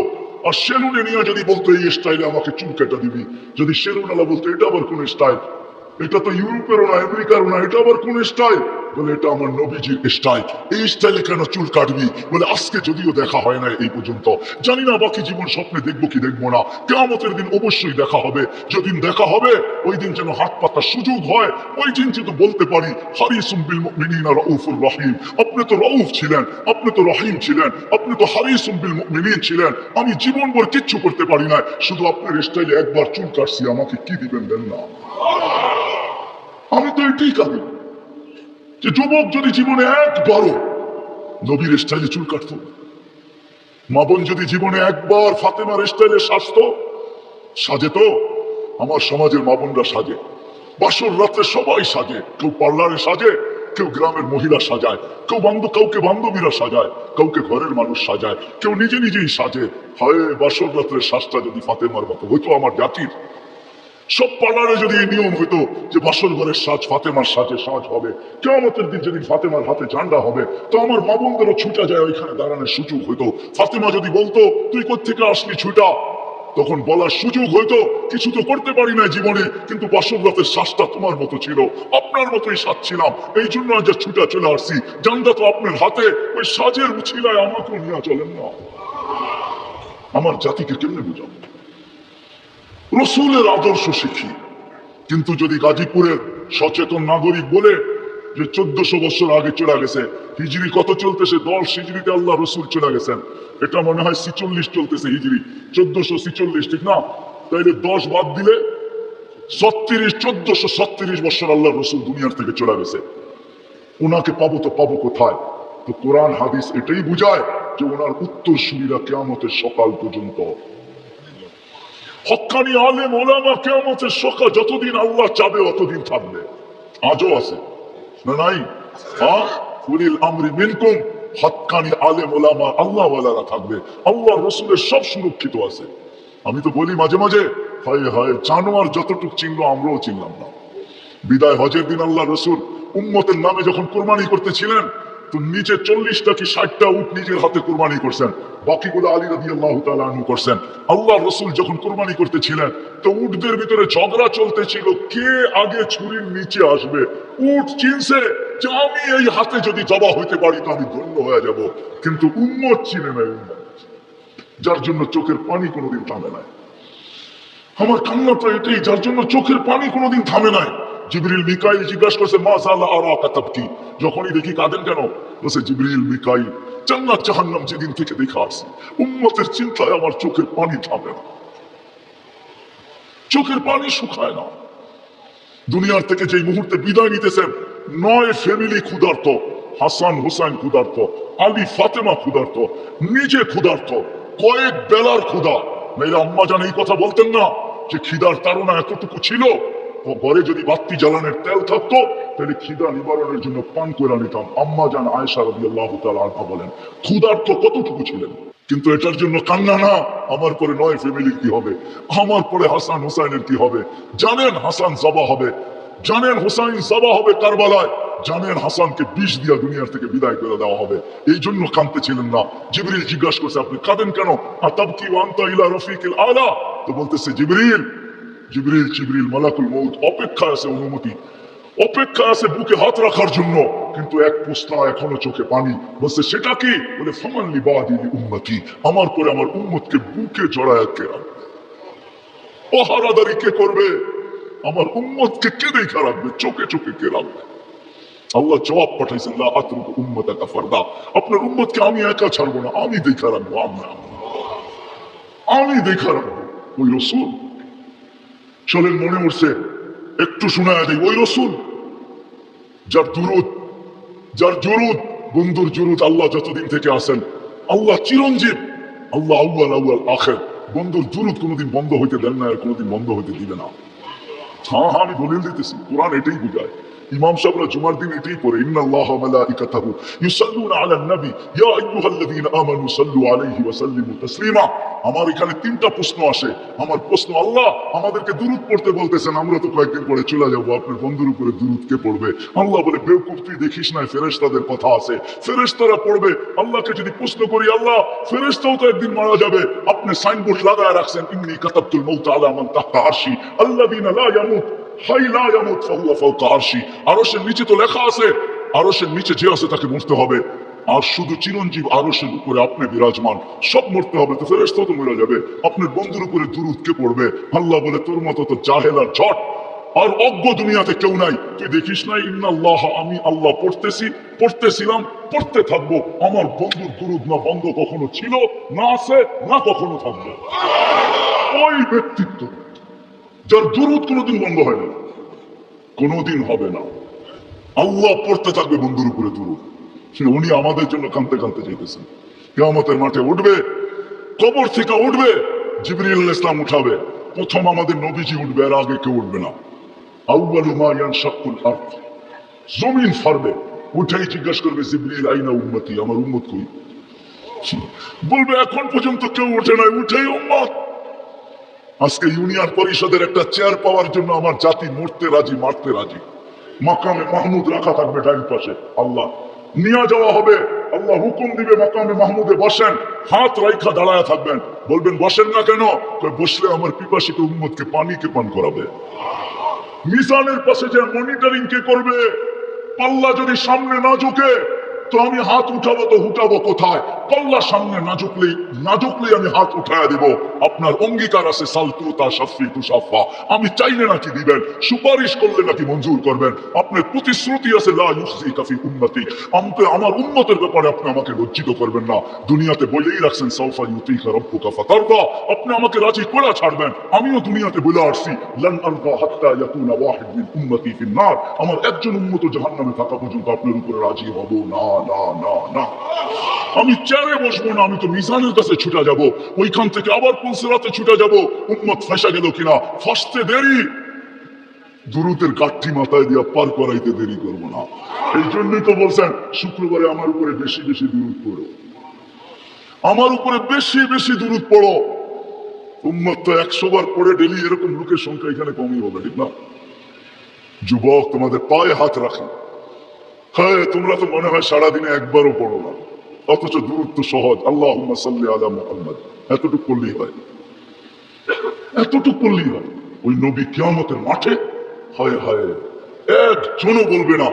আর সেলুনে নিয়ে যদি বলতো এই স্টাইলে আমাকে চুল কাটা দিবি, যদি সেলুনওয়ালা বলতো এটা আবার কোন স্টাইল, এটা তো ইউরোপেরও না আমেরিকারও না, এটা আবার কোন স্টাইল, বলে এটা আমার নবীজির স্টাইল, এই স্টাইলে কেন চুল কাটবি? বলে আজকে যদিও দেখা হয় না এই পর্যন্ত, জানি না বাকি জীবন স্বপ্নে দেখবো কি দেখবো না, কিয়ামতের দিন অবশ্যই দেখা হবে। যেদিন দেখা হবে ওই দিন যেন হাত পাতার সুযোগ হয়, ওই দিন যেন বলতে পারি হারিসুম বিল মুমিনিনা রাউফুর রহিম, আপনি তো রাউফ ছিলেন, আপনি তো রহিম ছিলেন, আপনি তো হারিসুম বিল মুমিনিন ছিলেন। আমি জীবনভর কিচ্ছু করতে পারি না, শুধু আপনার স্টাইলে একবার চুল কাটছি, আমাকে কি দিবেন দেন না? আমি তো এটাই কাঁদি যে যুবক যদি জীবনে একবারও নবীর স্টাইলে চুল কাটত, মা বোন যদি জীবনে একবার ফাতেমার স্টাইলে সাজে তো। আমার সমাজের মা বোনরা সাজে, বাসর রাত্রে সবাই সাজে, কেউ পার্লারে সাজে, কেউ গ্রামের মহিলা সাজায়, কাউকে বান্ধবীরা সাজায়, কাউকে ঘরের মানুষ সাজায়, কেউ নিজে নিজেই সাজে। হয় বাসর রাত্রের শ্বাসটা যদি ফাতেমার মতো হইতো আমার জাতির, সব পার্লারে যদি এই নিয়ম হইতো যে বাসর ঘরের সাজ ফাতেমার সাজে সাজ হবে, কিয়ামতের দিন যেদিন ফাতেমার হাতে ঝান্ডা হবে, তো আমার মা বোনদেরও ছুটা যায় ওইখানে দাঁড়ানোর সুযোগ হইতো। ফাতেমা যদি বলতো তুই কোত্থেকে আসলি ছুটা, তখন বলার সুযোগ হইতো কিছু তো করতে পারি না জীবনে, কিন্তু বাসর রাতের শ্বাসটা তোমার মতো ছিল, আপনার মতোই সাজ ছিলাম, এই জন্য আজ ছুটা চলে আসছি, জানটা তো আপনার হাতে, ওই সাজের উছিলায় আমাকেও নিয়ে চলেন না। আমার জাতিকে কেমনে বুঝাবো? রসুলের আদর্শ শিখি, কিন্তু যদি গাজীপুরের সচেতন নাগরিক বলে যে 1400 বছর আগে চলে গেছে। হিজরি কত চলতেছে? 10 হিজরিতে আল্লাহ রসুল চলে গেছেন। এটা মনে হয় 46 চলতেছে হিজরি, 1446, ঠিক না? তাইলে 10 বাদ দিলে 1436 বছর আল্লাহ রসুল দুনিয়ার থেকে চলে গেছে। ওনাকে পাবো তো পাবো কোথায়? তো কোরআন হাদিস এটাই বুঝায় যে ওনার উত্তরসূরিরা কিয়ামতের সকাল পর্যন্ত, হক্কানি আলেম ওলামা কিয়ামতের সকাল যতদিন আল্লাহ চাবে অতদিন থাকবে। আজও আছে না নাই? উলিল আমরি মিনকুম, হক্কানি আলেম ওলামা আল্লাহ ওয়ালারা থাকবে। আল্লাহ রসুলের সব সুরক্ষিত আছে। আমি তো বলি মাঝে মাঝে, হায় হায় জানোয়ার যতটুক চিনলো আমরাও চিনলাম না। বিদায় হজের দিন আল্লাহ রসুল উম্মতের নামে যখন কোরবানি করতেছিলেন, তো নিচে 40টা কি 60টা উট নিজের হাতে কোরবানি করছেন, বাকিগুলো আলী রাদিয়াল্লাহু তাআলা আনহু করছেন। আল্লাহ রসুল যখন কোরবানি করতেছিলেন, তো উটদের ভিতরে ঝগড়া চলতেছিল, কে আগে ছুরির নিচে আসবে। উট চিনছে যে আমি এই হাতে যদি জবা হইতে পারি তো আমি ধন্য হয়ে যাব, কিন্তু উম্মত চিনে নাই, যার জন্য চোখের পানি কোনোদিন থামে নাই। আমার কান্নাটা এটাই, যার জন্য চোখের পানি কোনোদিন থামে নাই। জিবরিল মিকাইল জিজ্ঞাসা করছে, মা যালা আরাকা তাবকি, যখনই দেখি কাঁদেন কেন? বলছে, জিবরিল মিকাইল জান্নাত জাহান্নাম যেদিন থেকে দেখা আসছে, উম্মতের চিন্তায় আমার চোখের পানি থামে না, চোখের পানি শুকায় না। দুনিয়ার থেকে যেই মুহূর্তে বিদায় নিতেছেন, 9 ফ্যামিলি ক্ষুধার্ত, হাসান হুসাইন ক্ষুধার্ত, আলী ফাতেমা ক্ষুধার্ত, নিজে ক্ষুধার্ত, কয়েক বেলার ক্ষুধা। মেয়েরা আম্মা জান এই কথা বলতেন না যে খিদার তাড়না এতটুকু ছিল, ঘরে যদি বাতি জ্বালানোর তেল থাকতো তাহলে খিদা নিবারণের জন্য পান করে নিতাম। আম্মা জান আয়েশা রাদিয়াল্লাহু তাআলা আনহা বলেন, ক্ষুধার্ত কতটুকু ছিলেন। কিন্তু এটার জন্য কান্না না, আমার পরে 9 ফ্যামিলির কি হবে, আমার পরে হাসান হুসাইনের কি হবে। জানেন হাসান জবা হবে, জানেন হুসাইন জবা হবে কারবালায়, জানেন হাসানকে বিষ দিয়া দুনিয়ার থেকে বিদায় করে দেওয়া হবে। এই জন্য কাঁদতেছিলেন না। জিবরিল জিজ্ঞাসা করছে, আপনি কাঁদেন কেন? আতাবকি ওয়া আনতা ইলা রফিকিল আলা। তো বলতেছে, জিবরিল জিবরিল জিবরিল মালাকুল মউত অপেক্ষা আছে, অনুমতি অপেক্ষা আছে বুকে হাত রাখার জন্য, কিন্তু এক পোস্তা এখনো চোখে পানি। বলছে, সেটা কি? বলে, ফামান লিবাদি উম্মতি, আমার পরে আমার উম্মতকে বুকে জড়ায় কে রাখবে, পাহারাদারি কে করবে, আমার উম্মতকে কে দেখা রাখবে, চোখে চোখে কে রাখবে। আল্লাহ জবাব পাঠাইছেন, লা আতরুকু উম্মাতাকা ফারদা, আপনার উম্মতকে আমি একা ছাড়বো না, আমি দেখা রাখবো, আমি দেখা রাখবো। ওই রসুল চলেন, মনে উঠছে একটু শোনায় দেয়, ওই রসুল যার জুরুদ, বন্ধুর জুরুদ আল্লাহ যতদিন থেকে আসেন, আল্লাহ চিরঞ্জীব, আল্লাহ আউয়াল আউয়াল আখির, বন্ধুর জুরুদ কোনোদিন বন্ধ হইতে দেন না, আর কোনোদিন বন্ধ হইতে দিবে না। হ্যাঁ আমি দলিল দিতেছি, কোরআন এটাই বুঝায়। ইমাম সাহেবরা জুমার দিন এটাই পড়ে, ইন্নাল্লাহা ওয়া মালাইকাতাহু ইউসাল্লুনা আলান নবী ইয়া আইয়ুহাল্লাযীনা আমানু সাল্লু আলাইহি ওয়া সাল্লিমু তাসলিমা। আমার এখানে 3টা প্রশ্ন আসে। আমার প্রশ্ন, আল্লাহ আমাদেরকে দুরূদ পড়তে বলতেছেন, আমরা তো কয়েকদিন পরে চলে যাব, আপনার বন্ধুর উপরে দুরূদ কে পড়বে? আল্লাহ বলে, বেওকুফ তুই দেখিস না ফেরেশতাদের কথা আছে, ফেরেশতারা পড়বে। আল্লাহকে যদি প্রশ্ন করি, আল্লাহ ফেরেশতাও তো একদিন মারা যাবে, আপনি সাইনবোর্ড লাগায় রাখছেন, ইন্নী কাতাবতুল মাউত আলা মান তাহতা আরশি আল্লাযীনা লা ইয়ামুত হাই লা ইয়ামুত ফাহুয়া ফাওকা আরশি। আরশের নিচে তো লেখা আছে, আরশের নিচে যে আছে তাকে মরতে হবে, আর শুধু চিরঞ্জীব আরশের উপরে আপনি বিরাজমান, সব মরতে হবে, তো ফেরেশতাও তো মরে যাবে, আপনার বন্ধুর উপরে দুরূদ কে পড়বে? আল্লাহ বলে, তোর মতো তো জাহেল আর ঝট আর অজ্ঞ দুনিয়াতে কেউ নাই, তুই দেখিস নাই ইন্নাল্লাহ, আমি আল্লাহ পড়তেছিলাম, পড়তে থাকবো, আমার বন্ধুর দুরূদ না বন্ধ কখনো ছিল, না আছে, না কখনো থাকবে। ওই ব্যক্তিত্ব যার দুরূদ কোনোদিন বন্ধ হয় না, কোনোদিন হবে না, আল্লাহ পড়তে থাকবে বন্ধুর উপরে দুরূদ। উনি আমাদের জন্য কাঁদতে কাঁদতে চাইতেছেন। কিয়ামতের মাঠে উঠবে, কবর থেকে উঠবে, জিবরিল আলাইহিস সালাম উঠাবে, প্রথম আমাদের নবীজি উঠবে, আর আগে কেউ উঠবে না। আউয়ালু মা ইয়ানশাকুল আরদ, জমিন ফাড়বে, উঠেই জিজ্ঞাসা করবে, জিবরিল আইনা উম্মতি, আমার উম্মত কই? বলবে, এখন পর্যন্ত কেউ ওঠে নাই, উঠেই উম্মত। আজকে ইউনিয়ন পরিষদের একটা চেয়ার পাওয়ার জন্য আমার জাতি মরতে রাজি, মারতে রাজি। মাকামে মাহমুদ রাখা থাকবে ডাইন পাশে, আল্লাহ নিয়ে যাওয়া হবে, আল্লাহ হুকুম দিবে মাকামে মাহমুদে বসেন, হাত রাইখা দাঁড়ায় থাকবেন। বলবেন, বসেন না কেন? বসলে আমার পিপাসিত উম্মতকে পানি কে পান করাবে। মিজানের পাশে যে মনিটরিং কে করবে? পাল্লা যদি সামনে না ঝুঁকে তো আমি হাত উঠাবো, তো উঠাবো কোথায়? কল্লার সামনে না ঝুঁকলেই আমি হাত উঠায় দিব। আপনার অঙ্গীকার আছে সালতু তা সাফি তু সাফা, আমি চাইলে নাকি দিবেন, সুপারিশ করলে নাকি মঞ্জুর করবেন। আপনার প্রতিশ্রুতি আছে লা ইউখজি কাফি উম্মতি, আমার উম্মতের ব্যাপারে আপনি আমাকে লজ্জিত করবেন না। দুনিয়াতে বলেই রাখছেন সাউফা ইউতিকা রাব্বুকা ফাতারদা, আপনি আমাকে রাজি করে ছাড়বেন। আমিও দুনিয়াতে বলে আসছি লান আরদা হাত্তা ইয়াকুনা ওয়াহিদ মিন উম্মতি ফিন নার, আমার একজন উম্মত জাহান্নামে থাকা পর্যন্ত আপনার উপরে রাজি হব না না না না। আমি চেয়ারে বসবো না, আমি তো মিজানের কাছে ছুটে যাব, ওইখান থেকে আবার পুলসিরাতে ছুটে যাব। উম্মত ফাঁসা গেল কিনা ফাঁসতে দেরি, দুরুদের গাঠি মাথায় দিয়া পার করাইতে দেরি করবো না। এই জন্যই তো বলছেন শুক্রবারে আমার উপরে বেশি বেশি দুরুদ পড়ো, আমার উপরে বেশি বেশি দুরুদ পড়ো। উম্মত তো 100 বার পড়ে ডেলি, এরকম লোকের সংখ্যা এখানে কমই হবে, ঠিক না? যুবক, তোমাদের পায়ে হাত রাখি। হ্যাঁ, তোমরা তো মনে হয় সারাদিনে একবারও পড়ো না, অথচ দুরুদ তো সহজ। আল্লাহুম্মা সাল্লি আলা মুহাম্মদ, এতটুকু করলেই হয়, এতটুকু করলেই হয়। ওই নবী কিয়ামতের মাঠে, হায় হায়, একজনও বলবে না।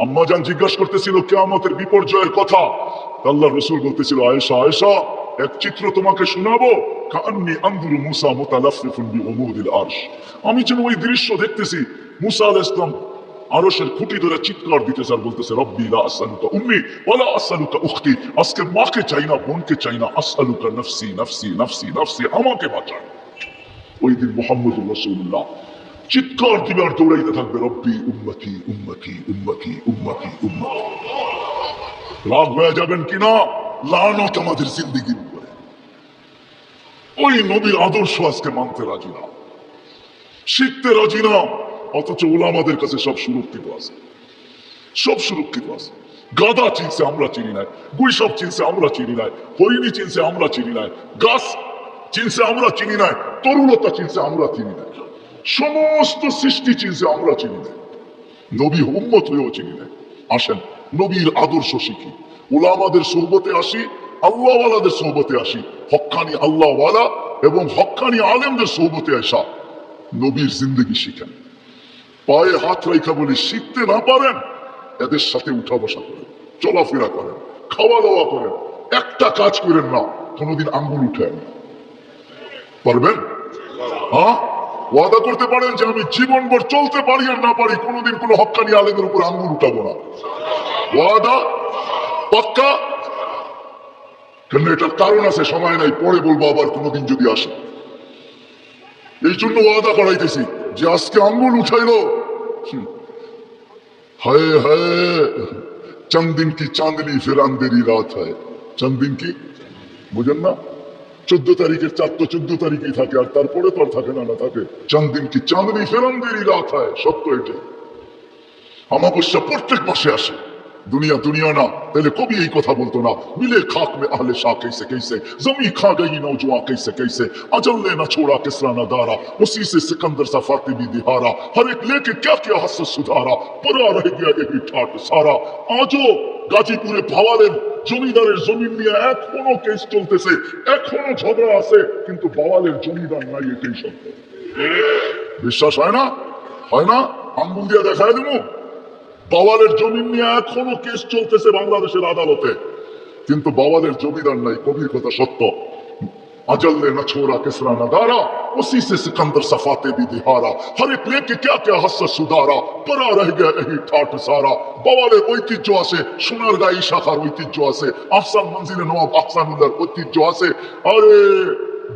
আম্মাজান জিজ্ঞাসা করতেছিল কিয়ামতের বিপর্যয়ের কথা, আল্লাহর রাসূল বলতেছিল আয়েশা আয়েশা, এক চিত্র তোমাকে শোনাবো। কান্নি আনজুরু মুসা মুতালাফফিফুন বিউমুদিল আরশ, আমি যেন ওই দৃশ্য দেখতেছি। মুসা আলাইহিস সালাম আরশের খুঁটি ধরে চিৎকার দিতেছে আর বলতেছে রব্বি লা আসআলুকা উম্মি ওয়ালা আসআলুকা উখতি, আজকে মাকে চাই না, বোনকে চাই না, আসআলুকা নফসি নফসি নফসি নফসি, আমাকে বাঁচান। ওই দিন মুহাম্মদুর রাসূলুল্লাহ চিৎকার দিবে আর দৌড়াইতে থাকবে রব্বি উম্মতি উম্মতি উম্মতি উম্মতি উম্মতি। রাগ হয়ে যাবেন কিনা, লানত আমাদের জিন্দেগির উপরে। ওই নবীর আদর্শ আজকে মানতে রাজি না, শিখতে রাজি না, অথচ ওলামাদের কাছে সব সুরক্ষিত আছে, সব সুরক্ষিত আছে। গাদা চিনছে আমরা চিনি নাই, গুইসাপ চিনছে আমরা চিনি নাই, হরিণী চিনছে আমরা চিনি নাই, গাছ চিনছে আমরা চিনি নাই, তরুলতা চিনছে আমরা চিনি নাই, সমস্ত সৃষ্টি চিনছে আমরা চিনি নাই, নবী উম্মত হয়েও চিনি নাই। আসেন নবীর আদর্শ শিখি, ওলামাদের সোহবতে আসি, আল্লাহওয়ালাদের সোহবতে আসি, হক্কানি আল্লাহওয়ালা এবং হক্কানি আলেমদের সোহবতে আসা নবীর জিন্দগি শিখেন। পায়ে হাত রেখা বলি, শিখতে না পারেন এদের সাথে উঠা বসা করেন, চলাফেরা করেন, খাওয়া দাওয়া করেন, একটা কাজ করেন না কোনোদিন আঙ্গুল উঠেন। পারবেন? হ্যাঁ, ওয়াদা করতে পারেন যে আমি জীবনভর চলতে পারি আর না পারি কোনোদিন কোনো হক্কানি আলেমের উপর আঙ্গুল উঠাবো না? ওয়াদা পাক্কা? কেন এটার কারণ আছে, সময় নাই, পরে বলবো আবার কোনোদিন যদি আসে। এই জন্য ওয়াদা করাইতেছি যে আজকে আঙ্গুল উঠাইলো, হায় হায় চন্দ দিন কি চাঁদনি ফির আন্ধেরি রাত হয়। চন্দ দিন কি বুঝেন না? 14 তারিখের চাঁদ তো 14 তারিখেই থাকে, আর তারপরে তো আর থাকে না, না থাকে। চন্দ দিন কি চাঁদনি ফির আন্ধেরি রাত হয়, সত্য এটা। অমাবস্যা প্রত্যেক মাসে আসে। दुनिया दुनिया ना, पहले कभी यही कथा बोलतो ना, मिले खाक में अहले शाह कैसे कैसे, जमी खा गई नौजवां कैसे कैसे, अजल ने न छोड़ा किसरा न दारा, उसी से सिकंदर सा फातिमी दिहारा, हर एक लेके क्या क्या हसरत सुधारा, परा रह गया यही ठाट सारा। आजो গাজীপুরে ভাওয়ালের জমিদারের জমিন নিয়ে এখনো কেস চলতেছে, এখনো ঝগড়া আছে, কিন্তু ভাওয়ালের জমিদার নাই, এটাই সত্য। বিশ্বাস হয় না? হয় না? আঙ্গুল দিয়ে দেখায় দেবো। বাওয়ালের জমিন নিয়ে এখনো কেস চলতেছে বাংলাদেশের আদালতে, কিন্তু বাওয়ালের জমিদার নাই, কবির কথা সত্য। अजल ने न छोड़ा किसरा न दारा, उसी से सिकंदर सफाते भी दिहारा, हर एक लेके क्या क्या हसरत सुधारा, परा रह गया यही ठाट सारा। বাওয়ালের ঐতিহ্য আছে, সোনারগাঁই শাখার ঐতিহ্য আছে, আহসান মঞ্জিলে নবাব আহসানুল্লাহর ঐতিহ্য আছে, আরে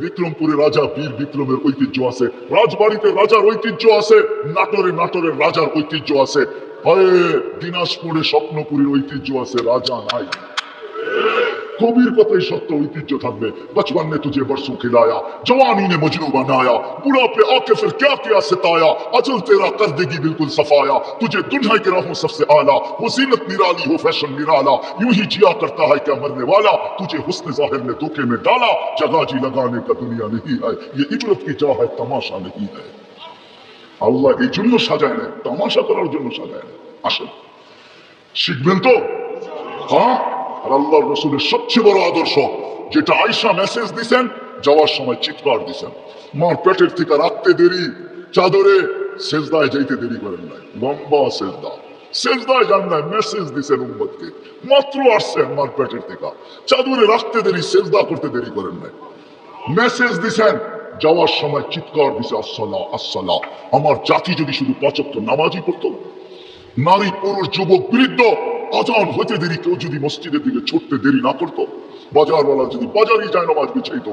বিক্রমপুরে রাজা বীর বিক্রমের ঐতিহ্য আছে, রাজবাড়িতে রাজার ঐতিহ্য আছে, নাটোরের রাজার ঐতিহ্য আছে, হয় দিনাজপুরে স্বপ্নপুরীর ঐতিহ্য আছে, রাজা নাই। कबीर কথাই সত্য, ঐতিহ্য থাকবে। बचपन ने तुझे बरसों खिलाया, जवानी ने मजनू बनाया, बुढ़ापे आके फिर क्या क्या सिताया, अजल तेरा कर देगी बिल्कुल सफाया, तुझे दुल्हा के राहों सबसे आला, वो जीनत निराली हो फैशन निराला, यूं ही जिया करता है क्या मरने वाला, तुझे हुस्न जाहिर ने धोखे में डाला, जगह जी लगाने का दुनिया नहीं है, ये इबरत की जा है, तमाशा नहीं है। আল্লাহ এই জন্য সাজায় না, তামাশা করার জন্য সাজায় না। আসেন শিখবেন তো? হ্যাঁ, আর আল্লাহর রাসূলের সবচেয়ে বড় আদর্শ যেটা আয়েশা মেসেজ দিছেন, যাওয়ার সময় চিৎকার দিছেন, মার পেটের থেকে রাখতে দেরি, চাদরে সেজদায় যাইতে দেরি করেন নাই, লম্বা সেজদা, সেজদায় যান নাই, মেসেজ দিছেন উম্মতকে। মাত্র আসছেন মার পেটের থেকে, চাদরে রাখতে দেরি, সেজদা করতে দেরি করেন নাই। মেসেজ দিছেন, যাওয়ার সময় চিৎকার দিছে আসসালাহ আসসালাহ। আমার জাতি যদি শুধু 5 ওয়াক্ত নামাজই পড়তো, নারী পুরুষ যুবক বৃদ্ধ আজান হইতে দেরি কেউ যদি মসজিদের দিকে ছুটতে দেরি না করতো, বাজারওয়ালা যদি বাজারই যায় নামাজ বিছাইতো,